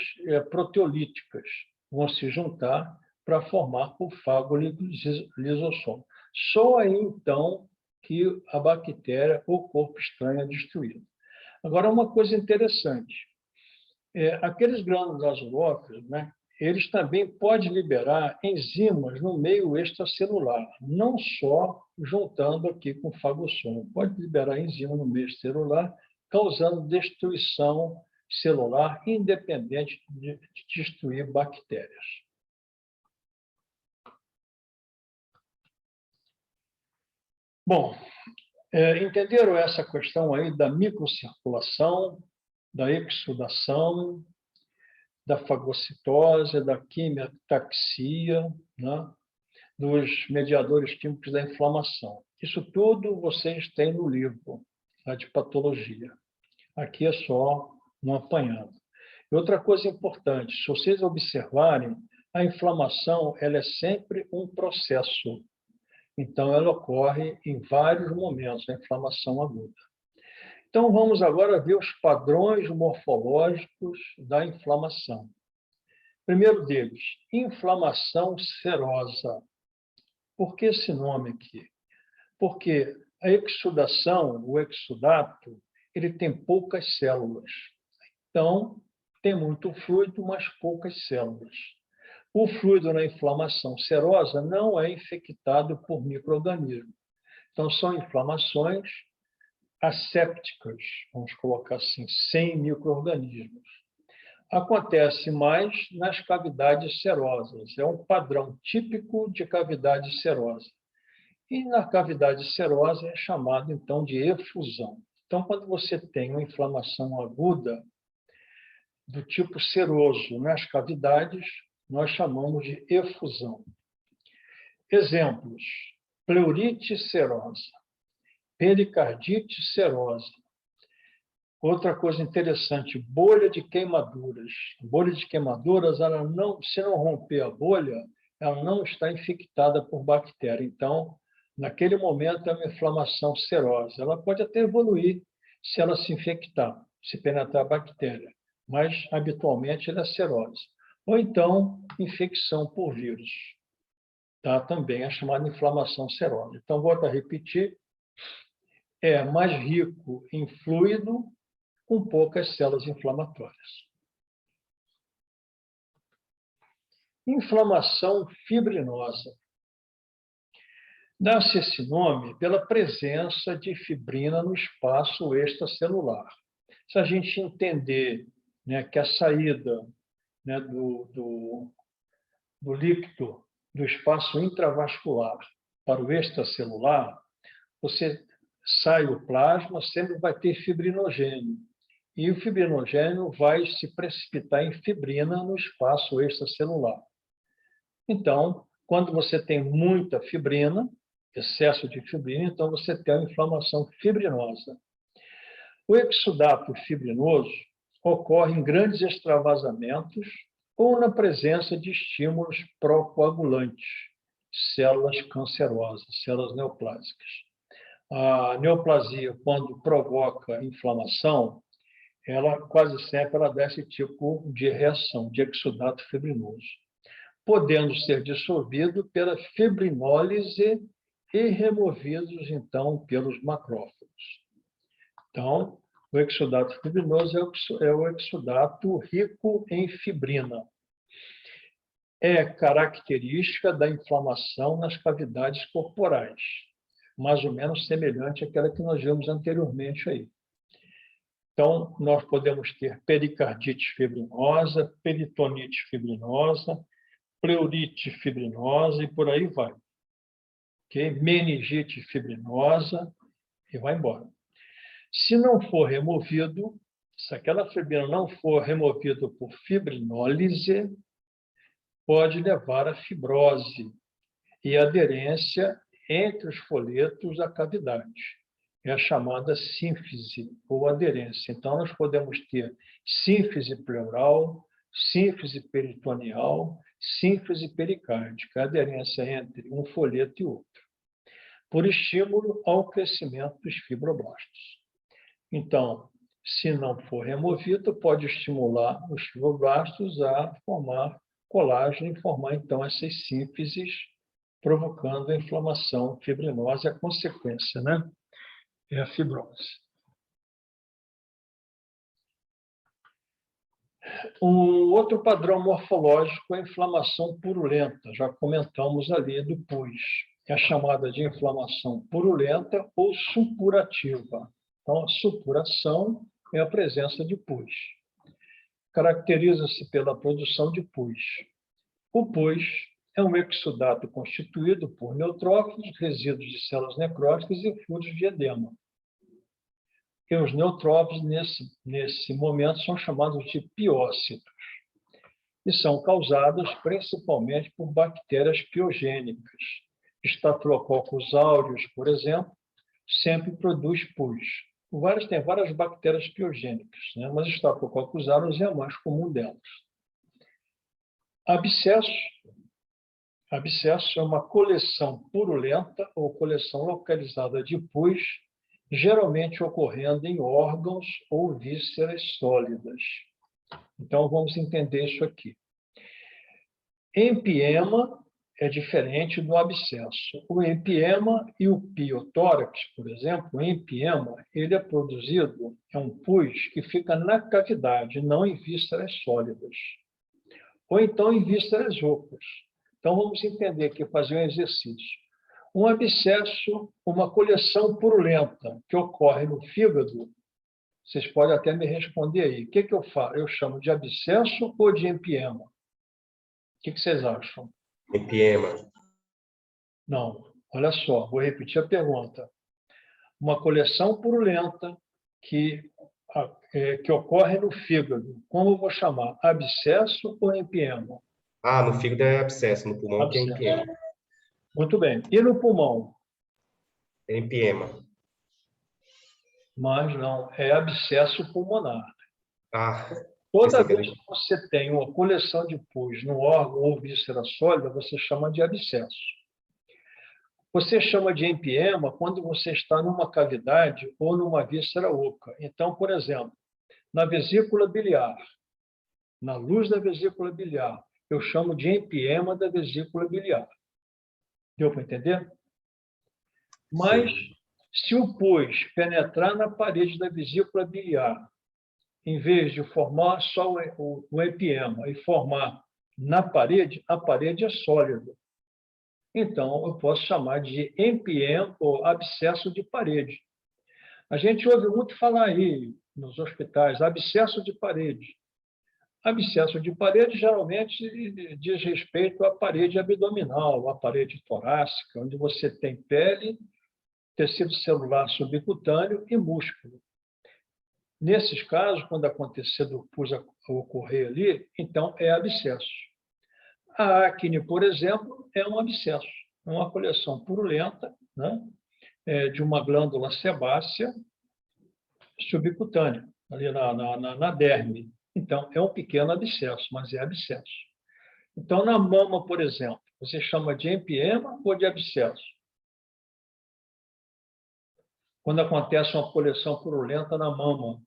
proteolíticas. Vão se juntar para formar o fagolisossomo. Só aí, então, que a bactéria ou corpo estranho é destruído. Agora, uma coisa interessante. Aqueles grânulos azurófilos, né, eles também podem liberar enzimas no meio extracelular, não só juntando aqui com o fagossomo. Pode liberar enzima no meio celular, causando destruição celular, independente de destruir bactérias. Bom, entenderam essa questão aí da microcirculação, da exsudação, da fagocitose, da quimiotaxia, né, dos mediadores químicos da inflamação. Isso tudo vocês têm no livro de patologia. Aqui é só um apanhado. E outra coisa importante, se vocês observarem, a inflamação ela é sempre um processo. Então, ela ocorre em vários momentos, a inflamação aguda. Então, vamos agora ver os padrões morfológicos da inflamação. Primeiro deles, inflamação serosa. Por que esse nome aqui? Porque a exsudação, o exudato, ele tem poucas células. Então, tem muito fluido, mas poucas células. O fluido na inflamação serosa não é infectado por micro-organismos. Então, são inflamações assépticas, vamos colocar assim, sem micro-organismos. Acontece mais nas cavidades serosas, é um padrão típico de cavidade serosa. E na cavidade serosa é chamado, então, de efusão. Então, quando você tem uma inflamação aguda do tipo seroso nas cavidades, nós chamamos de efusão. Exemplos: pleurite serosa, pericardite serosa. Outra coisa interessante, bolha de queimaduras. Bolha de queimaduras, ela não, se não romper a bolha, ela não está infectada por bactéria. Então, naquele momento, é uma inflamação serosa. Ela pode até evoluir se ela se infectar, se penetrar a bactéria, mas, habitualmente, ela é serosa. Ou então, infecção por vírus. Tá? Também é chamada inflamação serosa. Então, volto a repetir, é mais rico em fluido, com poucas células inflamatórias. Inflamação fibrinosa. Dá-se esse nome pela presença de fibrina no espaço extracelular. Se a gente entender, né, que a saída, né, do líquido do espaço intravascular para o extracelular, você sai o plasma, sempre vai ter fibrinogênio. E o fibrinogênio vai se precipitar em fibrina no espaço extracelular. Então, quando você tem muita fibrina, excesso de fibrina, então você tem uma inflamação fibrinosa. O exudato fibrinoso ocorre em grandes extravasamentos ou na presença de estímulos procoagulantes, células cancerosas, células neoplásicas. A neoplasia, quando provoca inflamação, ela quase sempre dá esse tipo de reação, de exudato fibrinoso, podendo ser dissolvido pela fibrinólise e removidos, então, pelos macrófagos. Então, o exudato fibrinoso é o exudato rico em fibrina. É característica da inflamação nas cavidades corporais, mais ou menos semelhante àquela que nós vimos anteriormente aí. Então, nós podemos ter pericardite fibrinosa, peritonite fibrinosa, pleurite fibrinosa e por aí vai. Okay? Meningite fibrinosa e vai embora. Se não for removido, se aquela fibrina não for removida por fibrinólise, pode levar a fibrose e aderência entre os folhetos da cavidade. É a chamada sínfise ou aderência. Então, nós podemos ter sínfise pleural, sínfise peritoneal, sínfise pericárdica, aderência entre um folheto e outro, por estímulo ao crescimento dos fibroblastos. Então, se não for removido, pode estimular os fibroblastos a formar colágeno e formar, então, essas sínfises, provocando a inflamação fibrinosa, a consequência, né? É a fibrose. Um outro padrão morfológico é a inflamação purulenta, já comentamos ali do pus. É a chamada de inflamação purulenta ou supurativa. Então, a supuração é a presença de pus. Caracteriza-se pela produção de pus. O pus é um exudato constituído por neutrófilos, resíduos de células necróticas e fluidos de edema. E os neutrófilos, nesse momento, são chamados de piócitos e são causados principalmente por bactérias piogênicas. Staphylococcus aureus, por exemplo, sempre produz pus. Tem várias bactérias piogênicas, né? Mas Staphylococcus aureus é a mais comum delas. Abscesso é uma coleção purulenta ou coleção localizada de pus, geralmente ocorrendo em órgãos ou vísceras sólidas. Então, vamos entender isso aqui. Empiema é diferente do abscesso. O empiema e o piotórax, por exemplo, o empiema, ele é produzido, é um pus que fica na cavidade, não em vísceras sólidas. Ou então em vísceras ocas. Então, vamos entender aqui, fazer um exercício. Um abscesso, uma coleção purulenta que ocorre no fígado, vocês podem até me responder aí. O que eu falo? Eu chamo de abscesso ou de empiema? O que vocês acham? Empiema. Não. Olha só, vou repetir a pergunta. Uma coleção purulenta que ocorre no fígado. Como eu vou chamar? Abscesso ou empiema? Ah, no fígado é abscesso, no pulmão que é empiema. Muito bem. E no pulmão? É empiema. Mas não, é abscesso pulmonar. Ah, Toda vez que você tem uma coleção de pus no órgão ou víscera sólida, você chama de abscesso. Você chama de empiema quando você está numa cavidade ou numa víscera oca. Então, por exemplo, na vesícula biliar, na luz da vesícula biliar, eu chamo de empiema da vesícula biliar. Deu para entender? Mas, se o pus penetrar na parede da vesícula biliar, em vez de formar só o empiema e formar na parede, a parede é sólida. Então, eu posso chamar de empiema ou abscesso de parede. A gente ouve muito falar aí nos hospitais, abscesso de parede. Abscesso de parede geralmente diz respeito à parede abdominal, à parede torácica, onde você tem pele tecido celular subcutâneo e músculo. Nesses casos, quando acontecer do pus ocorrer ali, então é abscesso. A acne, por exemplo, é um abscesso, é uma coleção purulenta, né, de uma glândula sebácea subcutânea, ali na derme. Então, é um pequeno abscesso, mas é abscesso. Então, na mama, por exemplo, você chama de empiema ou de abscesso? Quando acontece uma coleção purulenta na mama.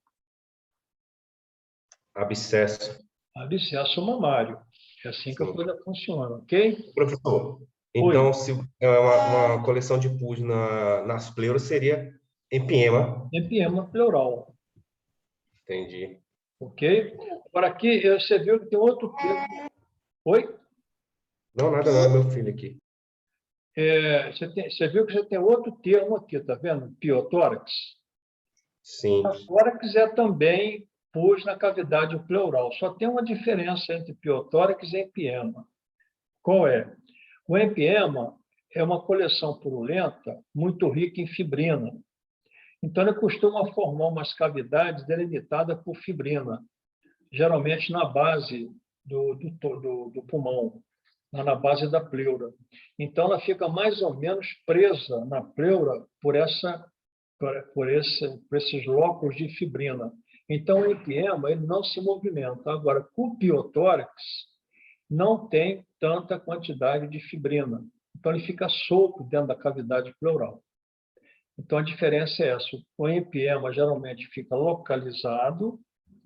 Abscesso. Abscesso mamário. É assim que a Sim. coisa funciona, ok? Professor, Oi. então, se é uma coleção de pus nas pleuras, seria empiema. Empiema pleural, Entendi. ok? Agora aqui, você viu que tem outro termo. Oi? Não, nada, não, é meu filho aqui. Você viu que você tem outro termo aqui, tá vendo? Piotórax. Sim. Piotórax é também pus na cavidade pleural. Só tem uma diferença entre piotórax e empiema. Qual é? O empiema é uma coleção purulenta muito rica em fibrina. Então, ele costuma formar umas cavidades delimitadas por fibrina, geralmente na base do pulmão, na base da pleura. Então, ela fica mais ou menos presa na pleura por esses locos de fibrina. Então, o empiema ele não se movimenta. Agora, o piotórax não tem tanta quantidade de fibrina. Então, ele fica solto dentro da cavidade pleural. Então, a diferença é essa. O empiema geralmente fica localizado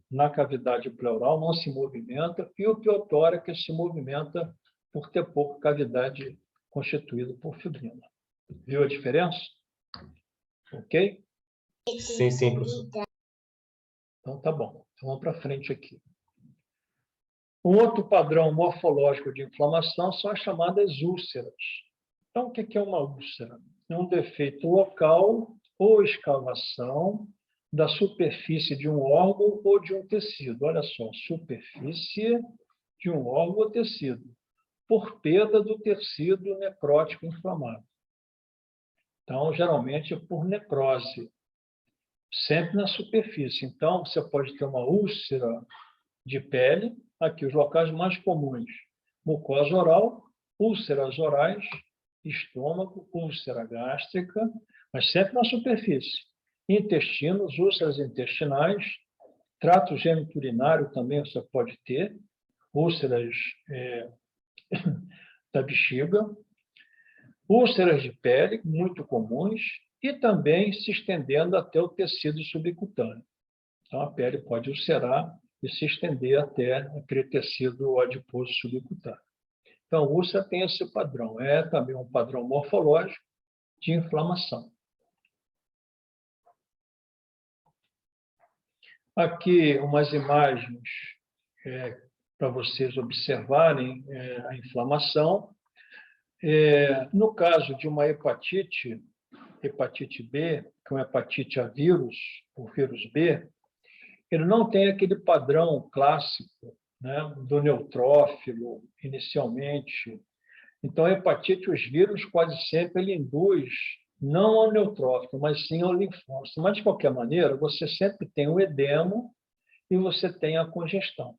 na cavidade pleural, não se movimenta, e o piotórax se movimenta por ter pouca cavidade constituída por fibrina. Viu a diferença? Ok? Sim, sim, professor. Então, tá bom. Então, vamos para frente aqui. Um outro padrão morfológico de inflamação são as chamadas úlceras. Então, o que é uma úlcera? É um defeito local ou escavação da superfície de um órgão ou de um tecido. Olha só, superfície de um órgão ou tecido, por perda do tecido necrótico inflamado. Então, geralmente é por necrose, sempre na superfície. Então, você pode ter uma úlcera de pele, aqui os locais mais comuns: mucosa oral, úlceras orais, estômago, úlcera gástrica, mas sempre na superfície. Intestinos, úlceras intestinais, trato geniturinário também você pode ter, úlceras da bexiga, úlceras de pele, muito comuns, e também se estendendo até o tecido subcutâneo. Então, a pele pode ulcerar e se estender até aquele tecido adiposo subcutâneo. Então, a úlcera tem esse padrão. É também um padrão morfológico de inflamação. Aqui, umas imagens para vocês observarem a inflamação. No caso de uma hepatite B, que é uma hepatite a vírus, o vírus B, ele não tem aquele padrão clássico, né, do neutrófilo, inicialmente. Então, a hepatite, os vírus, quase sempre, ele induz não ao neutrófilo, mas sim ao linfócito. Mas, de qualquer maneira, você sempre tem o edema e você tem a congestão.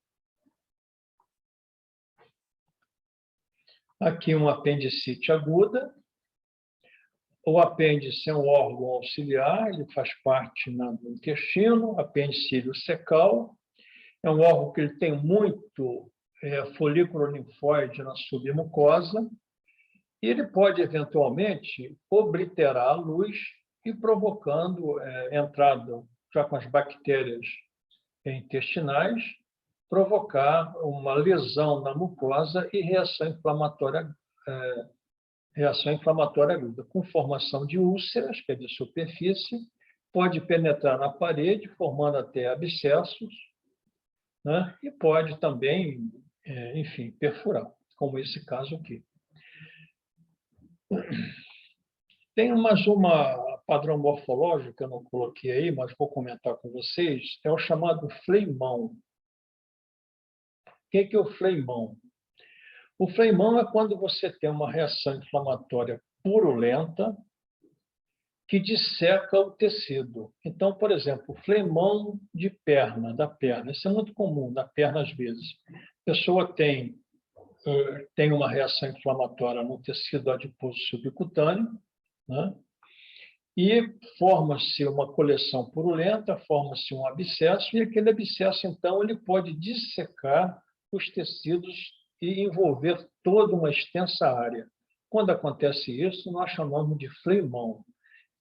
Aqui, uma apendicite aguda. O apêndice é um órgão auxiliar, ele faz parte do intestino, apendicílio secal. É um órgão que ele tem muito folículo linfóide na submucosa, e ele pode, eventualmente, obliterar a luz e provocando entrada, já com as bactérias intestinais, provocar uma lesão na mucosa e reação inflamatória aguda, com formação de úlceras, que é de superfície, pode penetrar na parede, formando até abscessos, né? E pode também, enfim, perfurar, como esse caso aqui. Tem mais uma padrão morfológico que eu não coloquei aí, mas vou comentar com vocês, é o chamado fleimão. O que é o fleimão? O fleimão é quando você tem uma reação inflamatória purulenta que disseca o tecido. Então, por exemplo, flemão de perna, da perna. Isso é muito comum na perna, às vezes. A pessoa tem uma reação inflamatória no tecido adiposo subcutâneo, né? E forma-se uma coleção purulenta, forma-se um abscesso, e aquele abscesso, então, ele pode dissecar os tecidos e envolver toda uma extensa área. Quando acontece isso, nós chamamos de flemão.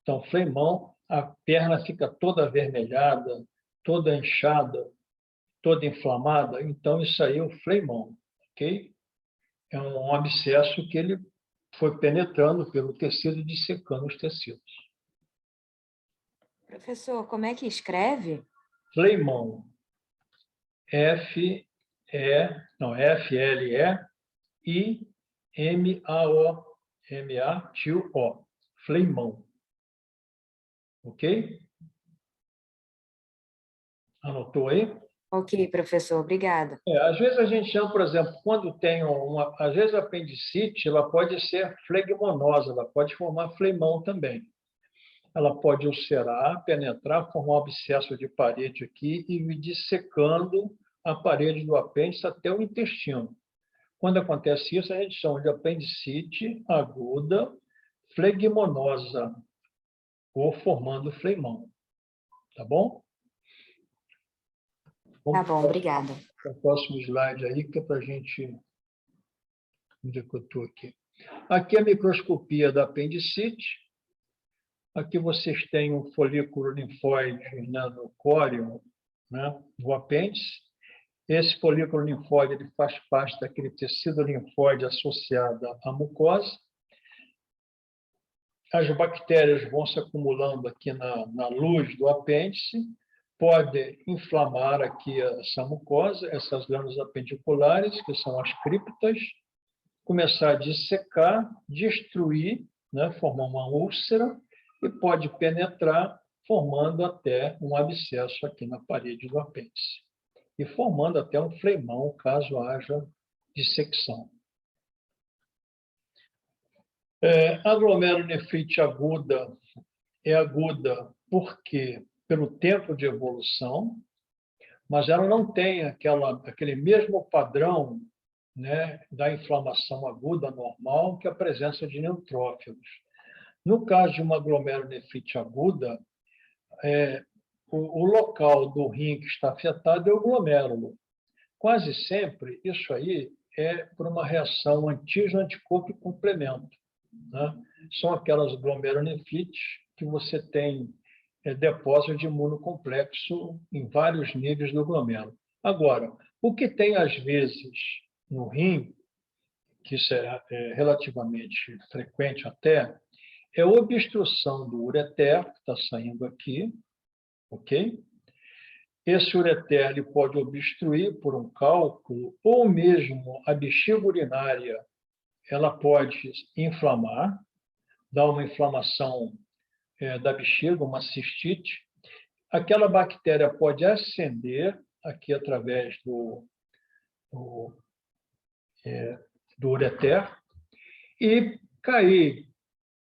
Então, flemão, a perna fica toda avermelhada, toda inchada, toda inflamada. Então, isso aí é o flemão, ok? É um abscesso que ele foi penetrando pelo tecido e dissecando os tecidos. Professor, como é que escreve? Flemão. Flemao. Flemão. Ok? Anotou aí? Ok, professor, obrigada. Às vezes a gente chama, por exemplo, quando tem às vezes a apendicite, ela pode ser flegmonosa, ela pode formar flemão também. Ela pode ulcerar, penetrar, formar um abscesso de parede aqui e ir dissecando a parede do apêndice até o intestino. Quando acontece isso, a gente chama de apendicite aguda flegmonosa, ou formando flemão. Tá bom? Tá bom, obrigada. Para o próximo slide aí, que é para a gente... Onde é que eu estou aqui? Aqui é a microscopia da apendicite. Aqui vocês têm um folículo linfóide, né, no córeo, né, do apêndice. Esse folículo linfóide ele faz parte daquele tecido linfóide associado à mucosa. As bactérias vão se acumulando aqui na luz do apêndice, pode inflamar aqui essa mucosa, essas glândulas apendiculares, que são as criptas, começar a dissecar, destruir, né, formar uma úlcera, e pode penetrar, formando até um abscesso aqui na parede do apêndice. E formando até um flemão, caso haja dissecção. A glomerulonefrite aguda é aguda porque pelo tempo de evolução, mas ela não tem aquele mesmo padrão, né, da inflamação aguda normal, que a presença de neutrófilos. No caso de uma glomerulonefrite aguda, o local do rim que está afetado é o glomérulo. Quase sempre, isso aí é por uma reação antígeno-anticorpo e complemento, né? São aquelas glomerulonefrites que você tem depósito de imunocomplexo em vários níveis do glomérulo. Agora, o que tem, às vezes, no rim, que isso é relativamente frequente até, é a obstrução do ureter, que está saindo aqui, ok? Esse ureter ele pode obstruir por um cálculo, ou mesmo a bexiga urinária, ela pode inflamar, dar uma inflamação da bexiga, uma cistite. Aquela bactéria pode ascender aqui através do ureter e cair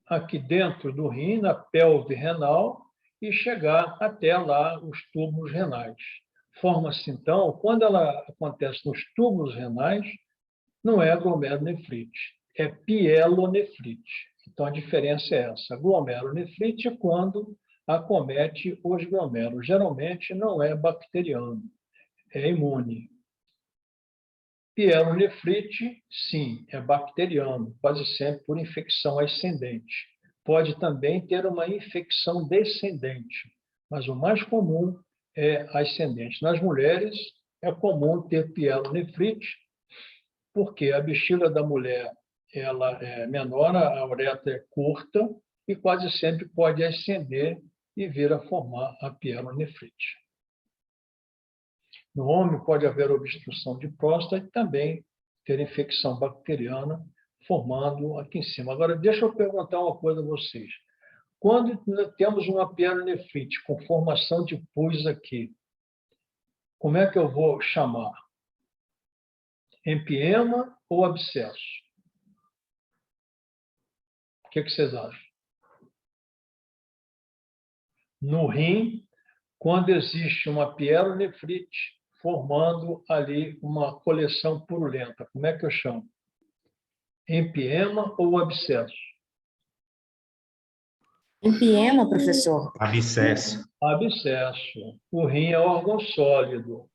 aqui dentro do rim, na pelve renal, e chegar até lá os túbulos renais. Forma-se, então, quando ela acontece nos túbulos renais, não é glomerulonefrite, é pielonefrite. Então, a diferença é essa. A glomerulonefrite é quando acomete os glomérulos. Geralmente, não é bacteriano, é imune. Pielonefrite, sim, é bacteriano, quase sempre por infecção ascendente. Pode também ter uma infecção descendente, mas o mais comum é ascendente. Nas mulheres, é comum ter pielonefrite, porque a bexiga da mulher ela é menor, a uretra é curta e quase sempre pode ascender e vir a formar a pielonefrite. No homem pode haver obstrução de próstata e também ter infecção bacteriana formando aqui em cima. Agora, deixa eu perguntar uma coisa a vocês. Quando temos uma pielonefrite com formação de pus aqui, como é que eu vou chamar? Empiema ou abscesso? O que vocês acham? no rim quando existe uma pielonefrite formando ali uma coleção purulenta. Como é que eu chamo? Empiema ou abscesso? Empiema, professor? Abscesso. Abscesso. O rim é órgão sólido.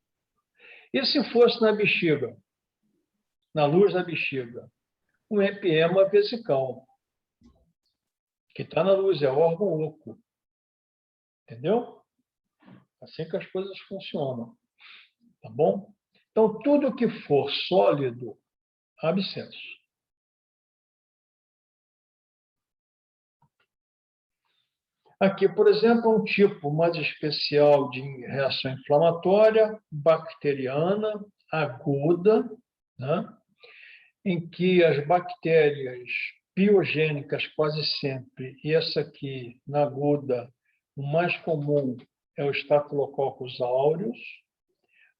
E se fosse na bexiga? Na luz da bexiga? Um empiema vesical, que está na luz, é órgão oco. Entendeu? Assim que as coisas funcionam. Tá bom? Então, tudo que for sólido, abscesso. Aqui, por exemplo, um tipo mais especial de reação inflamatória, bacteriana, aguda, né? Em que as bactérias piogênicas quase sempre, e essa aqui, na aguda, o mais comum é o Staphylococcus aureus.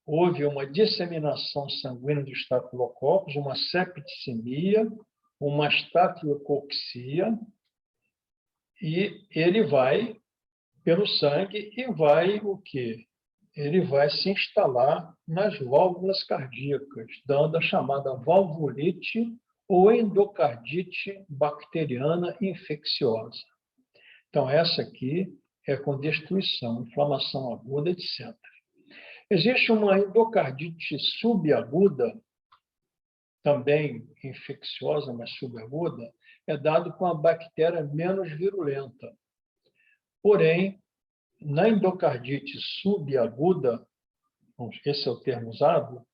Houve uma disseminação sanguínea do Staphylococcus, uma septicemia, uma estafilococcia, e ele vai pelo sangue e vai o quê? Ele vai se instalar nas válvulas cardíacas, dando a chamada valvulite ou endocardite bacteriana infecciosa. Então, essa aqui é com destruição, inflamação aguda, etc. Existe uma endocardite subaguda, também infecciosa, mas subaguda, é dado com a bactéria menos virulenta. Porém, na endocardite subaguda, esse é o termo usado,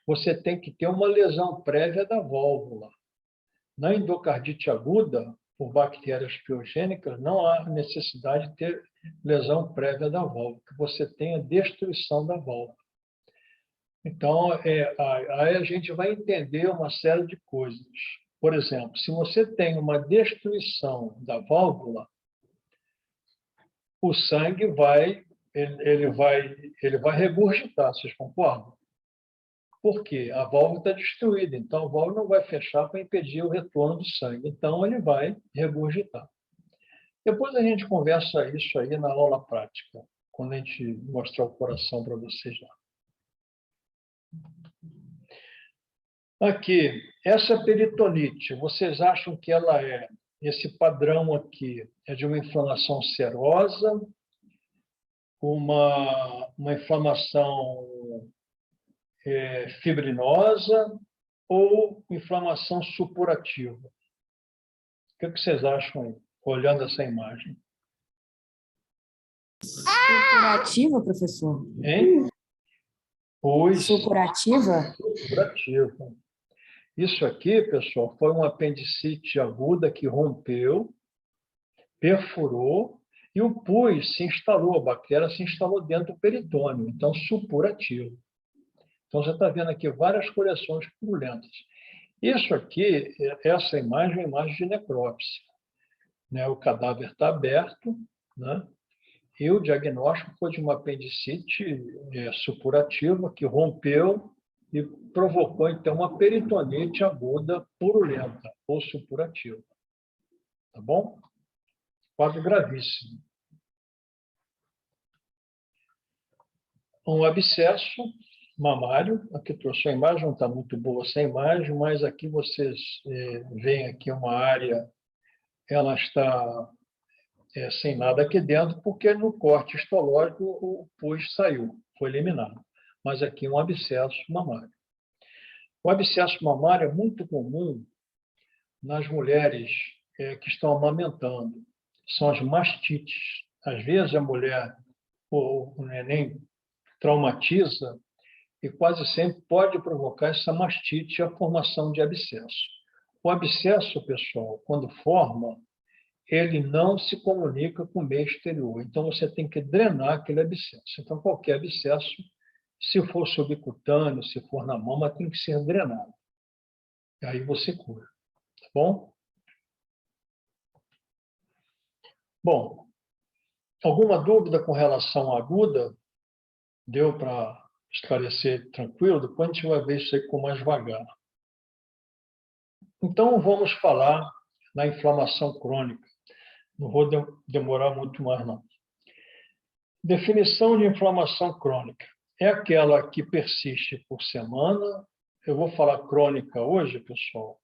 você tem que ter uma lesão prévia da válvula. Na endocardite aguda, por bactérias piogênicas, não há necessidade de ter lesão prévia da válvula, que você tenha destruição da válvula. Então, aí a gente vai entender uma série de coisas. Por exemplo, se você tem uma destruição da válvula, o sangue ele vai regurgitar, vocês concordam? Por quê? A válvula está destruída, então a válvula não vai fechar para impedir o retorno do sangue. Então, ele vai regurgitar. Depois a gente conversa isso aí na aula prática, quando a gente mostrar o coração para vocês lá. Aqui, essa peritonite, vocês acham que ela esse padrão aqui, é de uma inflamação serosa, uma inflamação fibrinosa ou inflamação supurativa? O que vocês acham aí, olhando essa imagem? Supurativa, professor? Hein? Pois, Supurativa? supurativa. Isso aqui, pessoal, foi uma apendicite aguda que rompeu, perfurou e o pus se instalou, a bactéria se instalou dentro do peritônio, então supurativo. Então, você está vendo aqui várias coleções purulentas. Isso aqui, essa imagem é uma imagem de necrópsia, né? O cadáver está aberto, né? E o diagnóstico foi de uma apendicite supurativa que rompeu e provocou, então, uma peritonite aguda purulenta ou supurativa. Tá bom? Quadro gravíssimo. Um abscesso mamário, aqui trouxe a imagem, não está muito boa essa imagem, mas aqui vocês veem aqui uma área, ela está sem nada aqui dentro, porque no corte histológico o pus saiu, foi eliminado. Mas aqui um abscesso mamário. O abscesso mamário é muito comum nas mulheres que estão amamentando. São as mastites. Às vezes a mulher, ou o neném, traumatiza e quase sempre pode provocar essa mastite e a formação de abscesso. O abscesso, pessoal, quando forma, ele não se comunica com o meio exterior. Então, você tem que drenar aquele abscesso. Então, qualquer abscesso, se for subcutâneo, se for na mama, tem que ser drenado. E aí você cura. Tá bom? Bom, alguma dúvida com relação à aguda? Deu para esclarecer tranquilo? Depois a gente vai ver isso aí com mais vagar. Então, vamos falar na inflamação crônica. Não vou demorar muito mais, não. Definição de inflamação crônica. É aquela que persiste por semana. Eu vou falar crônica hoje, pessoal.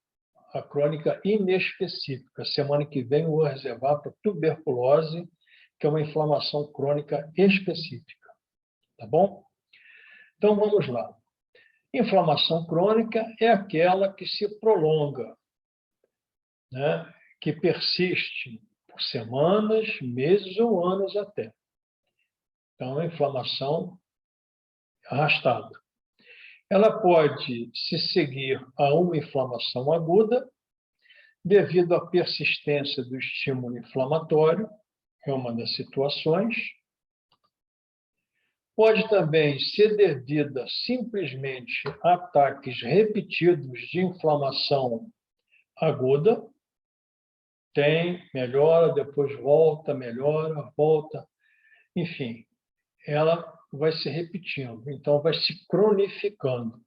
A crônica inespecífica. Semana que vem eu vou reservar para tuberculose, que é uma inflamação crônica específica. Tá bom? Então, vamos lá. Inflamação crônica é aquela que se prolonga, né? Que persiste por semanas, meses ou anos até. Então, é inflamação arrastada. Ela pode se seguir a uma inflamação aguda, devido à persistência do estímulo inflamatório, é uma das situações. Pode também ser devida simplesmente a ataques repetidos de inflamação aguda. Tem, melhora, depois volta, melhora, volta. Enfim, ela vai se repetindo, então vai se cronificando,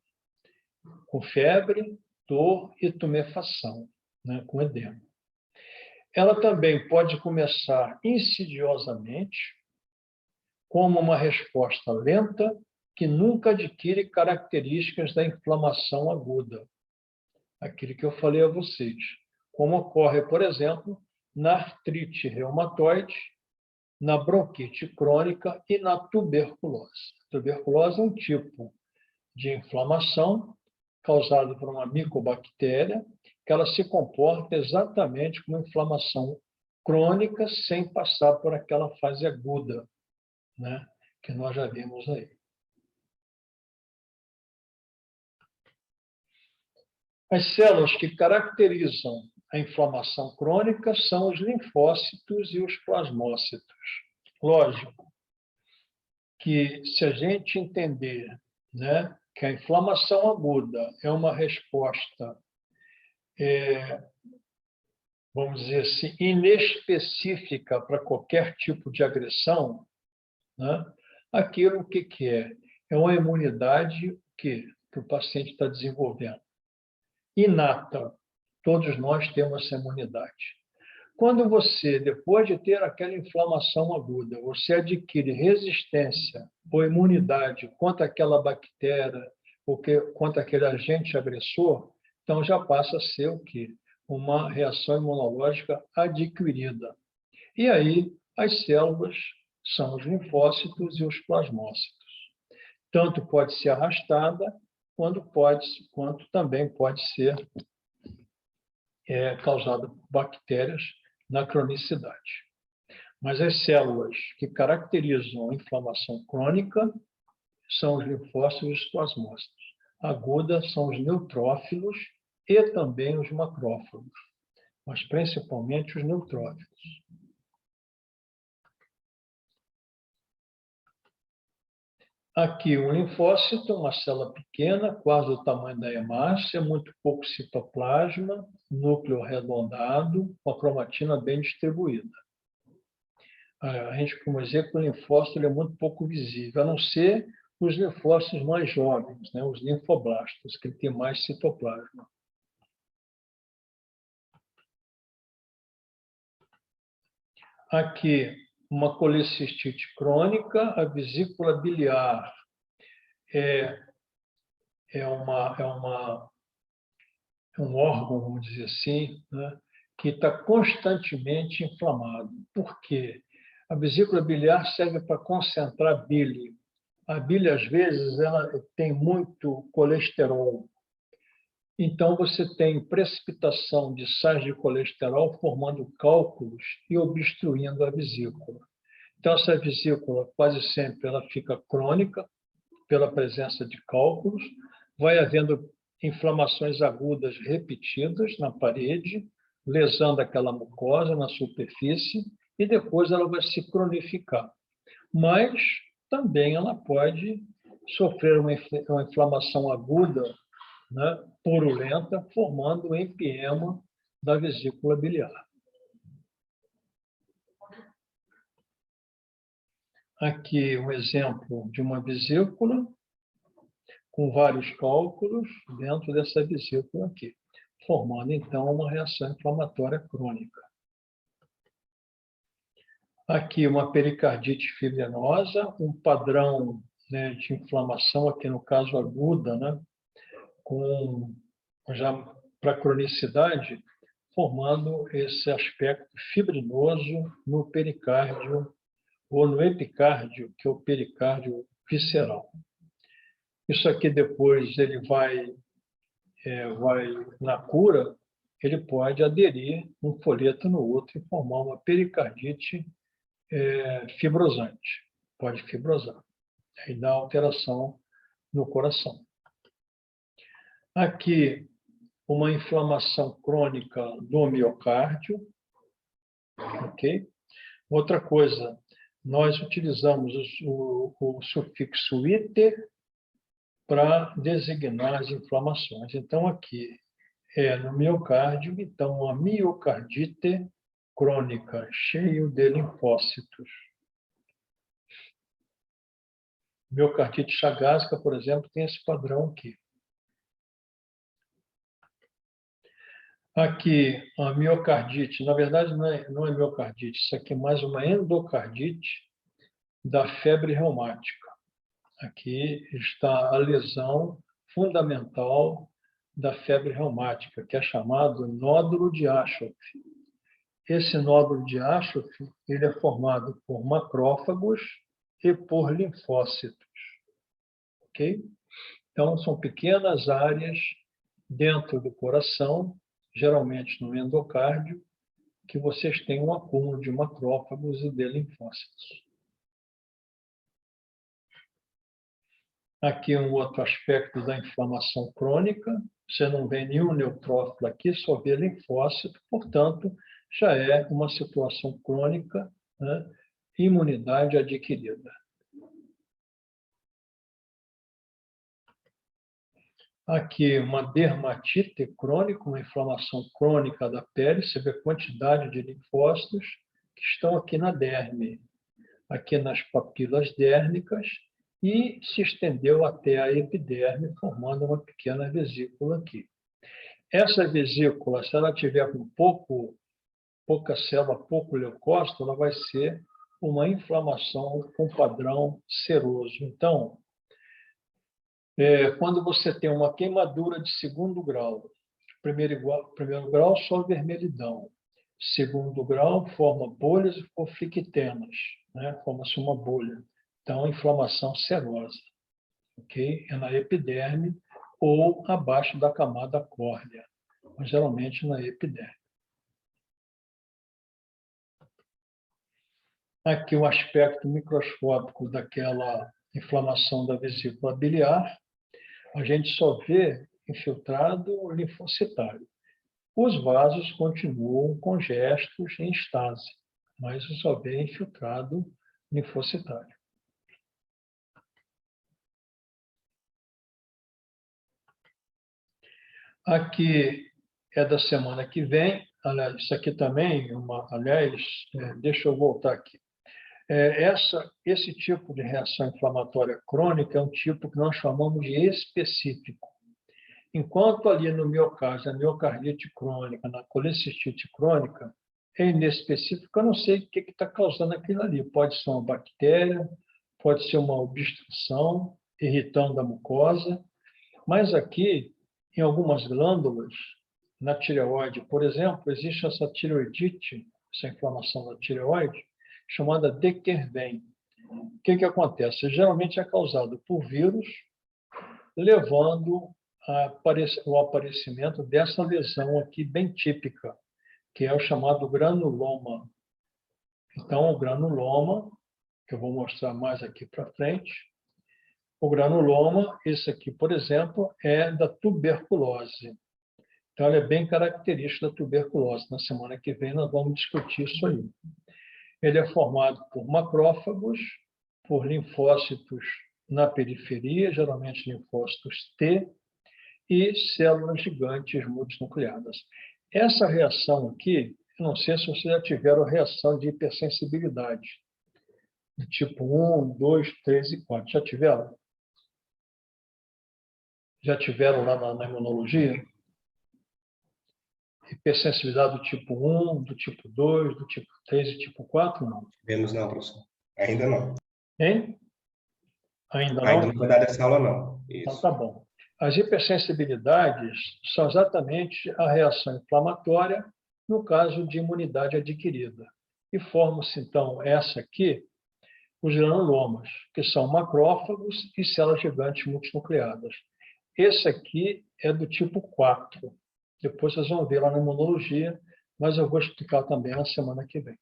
com febre, dor e tumefação, né, com edema. Ela também pode começar insidiosamente, como uma resposta lenta, que nunca adquire características da inflamação aguda. Aquilo que eu falei a vocês. Como ocorre, por exemplo, na artrite reumatoide, na bronquite crônica e na tuberculose. A tuberculose é um tipo de inflamação causada por uma micobactéria, que ela se comporta exatamente como inflamação crônica, sem passar por aquela fase aguda, né, que nós já vimos aí. As células que caracterizam a inflamação crônica são os linfócitos e os plasmócitos. Lógico que, se a gente entender, né, que a inflamação aguda é uma resposta, vamos dizer assim, inespecífica para qualquer tipo de agressão, né, aquilo que é? É uma imunidade que o paciente está desenvolvendo. Inata. Todos nós temos essa imunidade. Quando você, depois de ter aquela inflamação aguda, você adquire resistência ou imunidade contra aquela bactéria ou contra aquele agente agressor, então já passa a ser o quê? Uma reação imunológica adquirida. E aí, as células são os linfócitos e os plasmócitos. Tanto pode ser arrastada, quanto também pode ser causada por bactérias na cronicidade. Mas as células que caracterizam a inflamação crônica são os linfócitos e os plasmócitos. Aguda são os neutrófilos e também os macrófagos, mas principalmente os neutrófilos. Aqui, um linfócito, uma célula pequena, quase do tamanho da hemácia, muito pouco citoplasma, núcleo arredondado, uma cromatina bem distribuída. A gente costuma dizer que o linfócito é muito pouco visível, a não ser os linfócitos mais jovens, né, os linfoblastos, que têm mais citoplasma. Aqui, uma colecistite crônica, a vesícula biliar é um órgão, vamos dizer assim, né, que está constantemente inflamado. Por quê? A vesícula biliar serve para concentrar bile. A bile, às vezes, ela tem muito colesterol. Então, você tem precipitação de sais de colesterol formando cálculos e obstruindo a vesícula. Então, essa vesícula, quase sempre, ela fica crônica pela presença de cálculos, vai havendo inflamações agudas repetidas na parede, lesando aquela mucosa na superfície, e depois ela vai se cronificar. Mas também ela pode sofrer uma inflamação aguda, né, purulenta, formando um empiema da vesícula biliar. Aqui um exemplo de uma vesícula com vários cálculos dentro dessa vesícula aqui, formando, então, uma reação inflamatória crônica. Aqui, uma pericardite fibrinosa, um padrão, né, de inflamação, aqui no caso aguda, né, com já para cronicidade, formando esse aspecto fibrinoso no pericárdio ou no epicárdio, que é o pericárdio visceral. Isso aqui depois ele vai na cura, ele pode aderir um folheto no outro e formar uma pericardite fibrosante. Pode fibrosar. Aí dá alteração no coração. Aqui, uma inflamação crônica do miocárdio, ok? Outra coisa, nós utilizamos o sufixo iter para designar as inflamações. Então, aqui no miocárdio, então, a miocardite crônica, cheio de linfócitos. Miocardite chagásica, por exemplo, tem esse padrão aqui. Aqui, a miocardite, na verdade, não é miocardite, isso aqui é mais uma endocardite da febre reumática. Aqui está a lesão fundamental da febre reumática, que é chamado nódulo de Aschoff. Esse nódulo de Aschoff, ele é formado por macrófagos e por linfócitos. Ok? Então, são pequenas áreas dentro do coração, geralmente no endocárdio, que vocês têm um acúmulo de macrófagos e de linfócitos. Aqui um outro aspecto da inflamação crônica. Você não vê nenhum neutrófilo aqui, só vê linfócito, portanto, já é uma situação crônica, né? Imunidade adquirida. Aqui uma dermatite crônica, uma inflamação crônica da pele. Você vê a quantidade de linfócitos que estão aqui na derme, aqui nas papilas dérmicas, e se estendeu até a epiderme, formando uma pequena vesícula aqui. Essa vesícula, se ela tiver com pouca célula, pouco leucócito, ela vai ser uma inflamação com padrão seroso. Então, quando você tem uma queimadura de segundo grau, primeiro grau, só vermelhidão. Segundo grau, forma bolhas ou flictemas, né? Forma-se uma bolha. Então, inflamação serosa, ok? É na epiderme ou abaixo da camada córnea, mas geralmente na epiderme. Aqui o aspecto microscópico daquela inflamação da vesícula biliar. A gente só vê infiltrado linfocitário. Os vasos continuam congestos em estase, mas só vê infiltrado linfocitário. Aqui é da semana que vem. Aliás, isso aqui também, deixa eu voltar aqui. Esse tipo de reação inflamatória crônica é um tipo que nós chamamos de específico. Enquanto ali no miocárdio, a miocardite crônica, na colecistite crônica, é inespecífico, eu não sei o que está causando aquilo ali. Pode ser uma bactéria, pode ser uma obstrução, irritando a mucosa, mas aqui, em algumas glândulas, na tireoide, por exemplo, existe essa tireoidite, essa inflamação da tireoide, chamada de Kerben. O que acontece? Geralmente é causado por vírus, levando ao aparecimento dessa lesão aqui bem típica, que é o chamado granuloma. Então, o granuloma, que eu vou mostrar mais aqui para frente, o granuloma, esse aqui, por exemplo, é da tuberculose. Então, ele é bem característico da tuberculose. Na semana que vem, nós vamos discutir isso aí. Ele é formado por macrófagos, por linfócitos na periferia, geralmente linfócitos T, e células gigantes multinucleadas. Essa reação aqui, eu não sei se vocês já tiveram reação de hipersensibilidade, do tipo 1, 2, 3 e 4. Já tiveram? Já tiveram lá na imunologia? hipersensibilidade do tipo 1, do tipo 2, do tipo 3 e tipo 4, não? Vemos não, professor. Ainda não. Hein? Ainda Ainda não? não foi dada essa aula, não. Então, Isso. tá bom. As hipersensibilidades são exatamente a reação inflamatória no caso de imunidade adquirida. E formam-se, então, essa aqui, os granulomas, que são macrófagos e células gigantes multinucleadas. Esse aqui é do tipo 4. Depois vocês vão ver lá na imunologia, mas eu vou explicar também na semana que vem.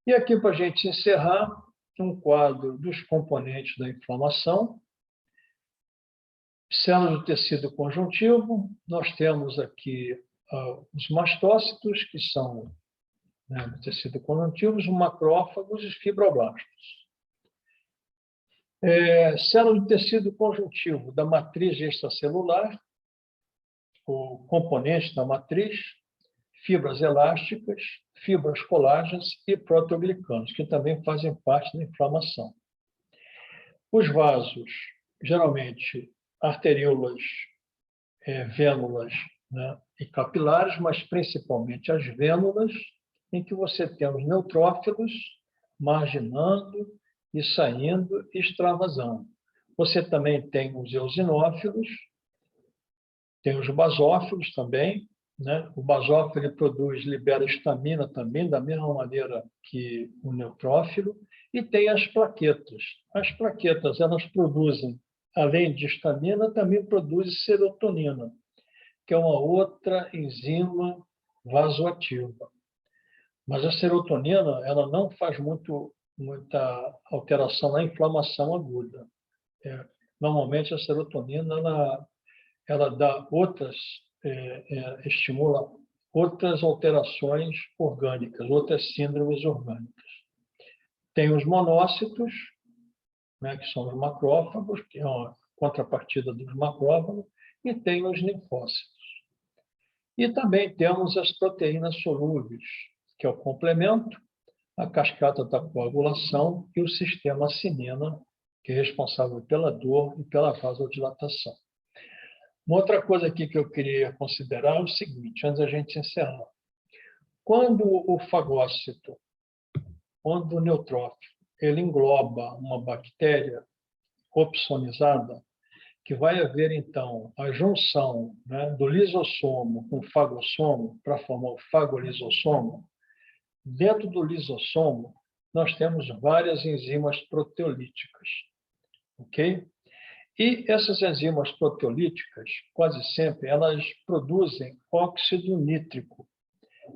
E aqui, para a gente encerrar, um quadro dos componentes da inflamação. Células do tecido conjuntivo, nós temos aqui os mastócitos, que são, né, do tecido conjuntivo, os macrófagos e os fibroblastos. Célula do tecido conjuntivo da matriz extracelular, o componente da matriz, fibras elásticas, fibras colágenas e proteoglicanos, que também fazem parte da inflamação. Os vasos, geralmente arteríolas, vênulas, né, e capilares, mas principalmente as vênulas, em que você tem os neutrófilos marginando e saindo e extravasando. Você também tem os eosinófilos, tem os basófilos também, né? O basófilo ele libera histamina também, da mesma maneira que o neutrófilo, e tem as plaquetas. As plaquetas, elas produzem, além de histamina, também produzem serotonina, que é uma outra enzima vasoativa. Mas a serotonina, ela não faz muita alteração na inflamação aguda. Normalmente, a serotonina, ela dá estimula outras alterações orgânicas, outras síndromes orgânicas. Tem os monócitos, né, que são os macrófagos, que é uma contrapartida dos macrófagos, e tem os linfócitos. E também temos as proteínas solúveis, que é o complemento, a cascata da coagulação e o sistema cinina, que é responsável pela dor e pela vasodilatação. Uma outra coisa aqui que eu queria considerar é o seguinte, antes da gente encerrar. Quando o fagócito, quando o neutrófilo, ele engloba uma bactéria opsonizada, que vai haver, então, a junção, né, do lisossomo com o fagossomo para formar o fagolisossomo. Dentro do lisossomo, nós temos várias enzimas proteolíticas, ok? E essas enzimas proteolíticas, quase sempre, elas produzem óxido nítrico,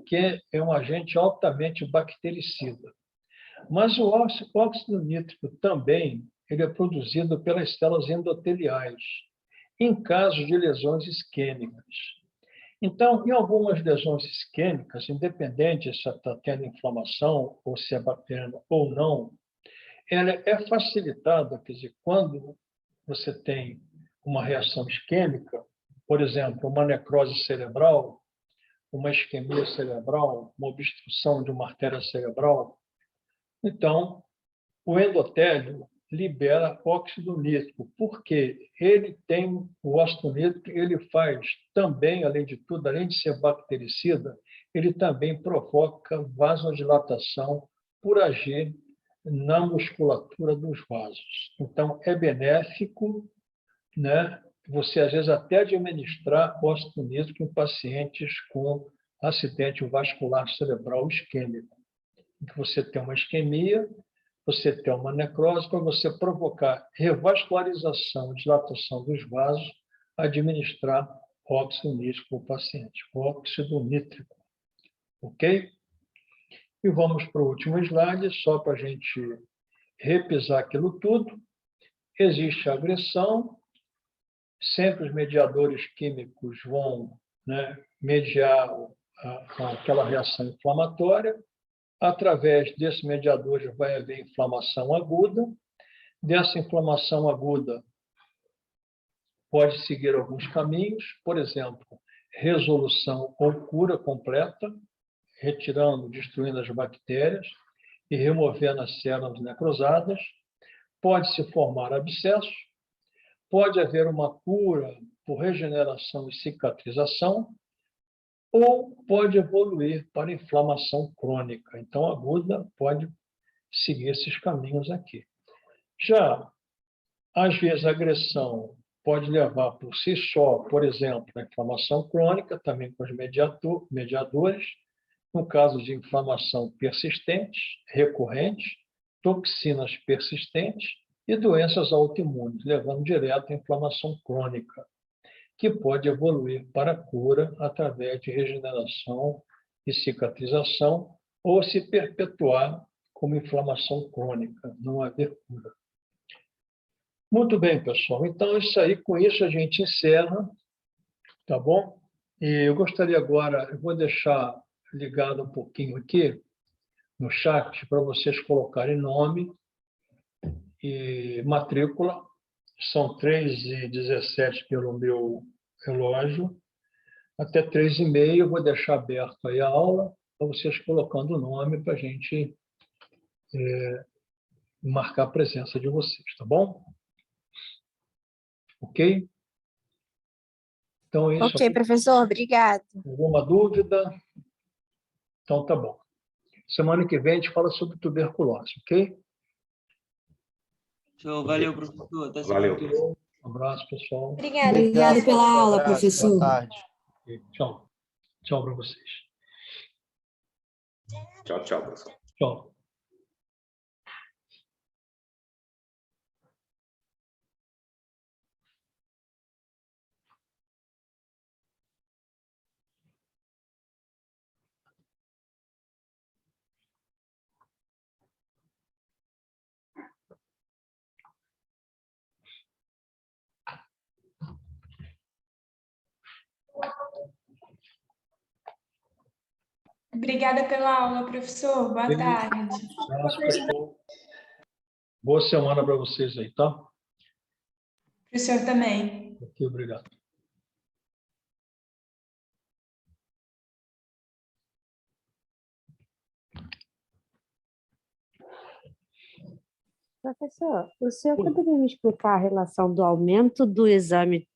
que é um agente altamente bactericida. Mas o óxido nítrico também ele é produzido pelas células endoteliais, em casos de lesões isquêmicas. Então, em algumas lesões isquêmicas, independente se está tendo inflamação ou se é bacteriana ou não, ela é facilitada, quer dizer, quando você tem uma reação isquêmica, por exemplo, uma necrose cerebral, uma isquemia cerebral, uma obstrução de uma artéria cerebral, então, o endotélio libera óxido nítrico, porque ele tem o óxido nítrico, ele faz também, além de tudo, além de ser bactericida, ele também provoca vasodilatação por agir na musculatura dos vasos. Então, é benéfico, né, você, às vezes, até administrar óxido nítrico em pacientes com acidente vascular cerebral isquêmico, em que você tem uma isquemia, você tem uma necrose, para você provocar revascularização e dilatação dos vasos, administrar óxido nítrico para o paciente, óxido nítrico. Ok? E vamos para o último slide, só para a gente repisar aquilo tudo. Existe a agressão, sempre os mediadores químicos vão, né, mediar aquela reação inflamatória. Através desses mediadores vai haver inflamação aguda. Dessa inflamação aguda pode seguir alguns caminhos, por exemplo, resolução ou cura completa, retirando, destruindo as bactérias e removendo as células necrosadas. Pode se formar abscesso, pode haver uma cura por regeneração e cicatrização, ou pode evoluir para inflamação crônica. Então, aguda pode seguir esses caminhos aqui. Já, às vezes, a agressão pode levar por si só, por exemplo, a inflamação crônica, também com os mediadores, no caso de inflamação persistente, recorrente, toxinas persistentes e doenças autoimunes, levando direto à inflamação crônica, que pode evoluir para a cura através de regeneração e cicatrização, ou se perpetuar como inflamação crônica, não haver cura. Muito bem, pessoal. Então, com isso a gente encerra, tá bom? E eu gostaria agora, eu vou deixar ligado um pouquinho aqui no chat para vocês colocarem nome e matrícula. São 3h17 pelo meu relógio. Até 3h30 eu vou deixar aberto aí a aula para vocês colocando o nome para a gente marcar a presença de vocês, tá bom? Ok? Então é isso. Ok, professor, obrigado. Alguma dúvida? Então tá bom. Semana que vem a gente fala sobre tuberculose, ok? Show, valeu, professor. Até semana Valeu. que vem. Um abraço, pessoal. Obrigada. Obrigada pela aula, Abraço, professor. boa tarde. E tchau. Tchau para vocês. Tchau, tchau, pessoal. Tchau. Obrigada pela aula, professor. Boa Sim. tarde. Abraço, pessoal. Boa semana para vocês aí, tá? Professor também. Ok, obrigado. Professor, o senhor poderia me explicar a relação do aumento do exame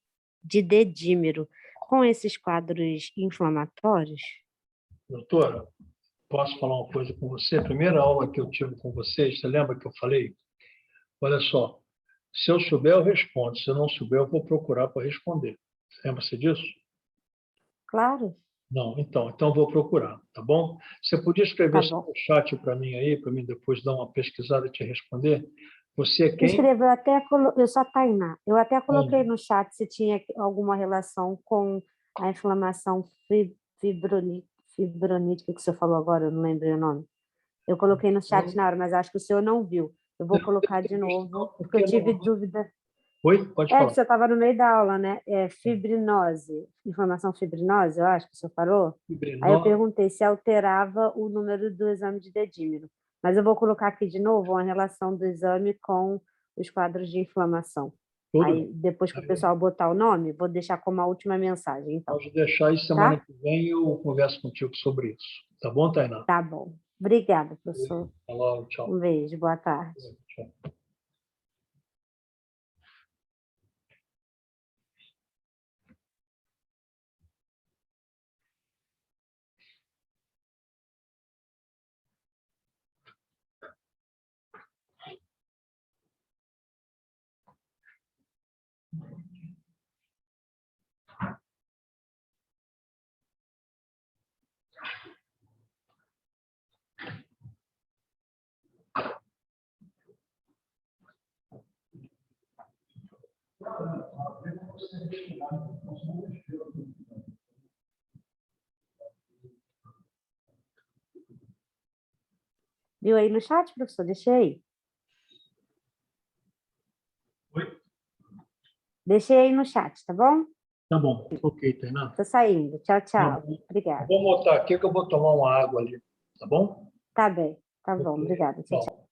de dedímero com esses quadros inflamatórios? Doutora, posso falar uma coisa com você? A primeira aula que eu tive com vocês, você lembra que eu falei? Olha só, se eu souber, eu respondo. Se eu não souber, eu vou procurar para responder. Lembra-se disso? Claro. Não, então eu vou procurar, tá bom? Você podia escrever Tá bom. no chat para mim aí, para mim depois dar uma pesquisada e te responder? Você é quem? Escreveu até, eu sou a Tainá. Eu até coloquei no chat se tinha alguma relação com a inflamação fibronítica que o senhor falou agora, eu não lembrei o nome. Eu coloquei no chat na hora, mas acho que o senhor não viu. Eu vou colocar de novo, porque eu tive dúvida. Oi? Pode É falar. que você estava no meio da aula, né? É fibrinose, inflamação fibrinose, eu acho que o senhor falou. Aí eu perguntei se alterava o número do exame de dedímero. Mas eu vou colocar aqui de novo a relação do exame com os quadros de inflamação. Tudo Aí, bem. depois que o pessoal botar o nome, vou deixar como a última mensagem, então. Pode deixar aí, semana Tá? que vem eu converso contigo sobre isso. Tá bom, Tainá? Tá bom. Obrigada, professor. Até logo, tchau. Um beijo, boa tarde. Tchau. Viu aí no chat, professor? Deixei aí. Oi? Deixei aí no chat, tá bom? Tá bom. Ok, Tainá. Tô saindo. Tchau, tchau. Eu Obrigada. vou botar aqui que eu vou tomar uma água ali. Tá bom? Tá bem. Tá bom. Ok. Obrigada. Tchau, tchau. Tchau.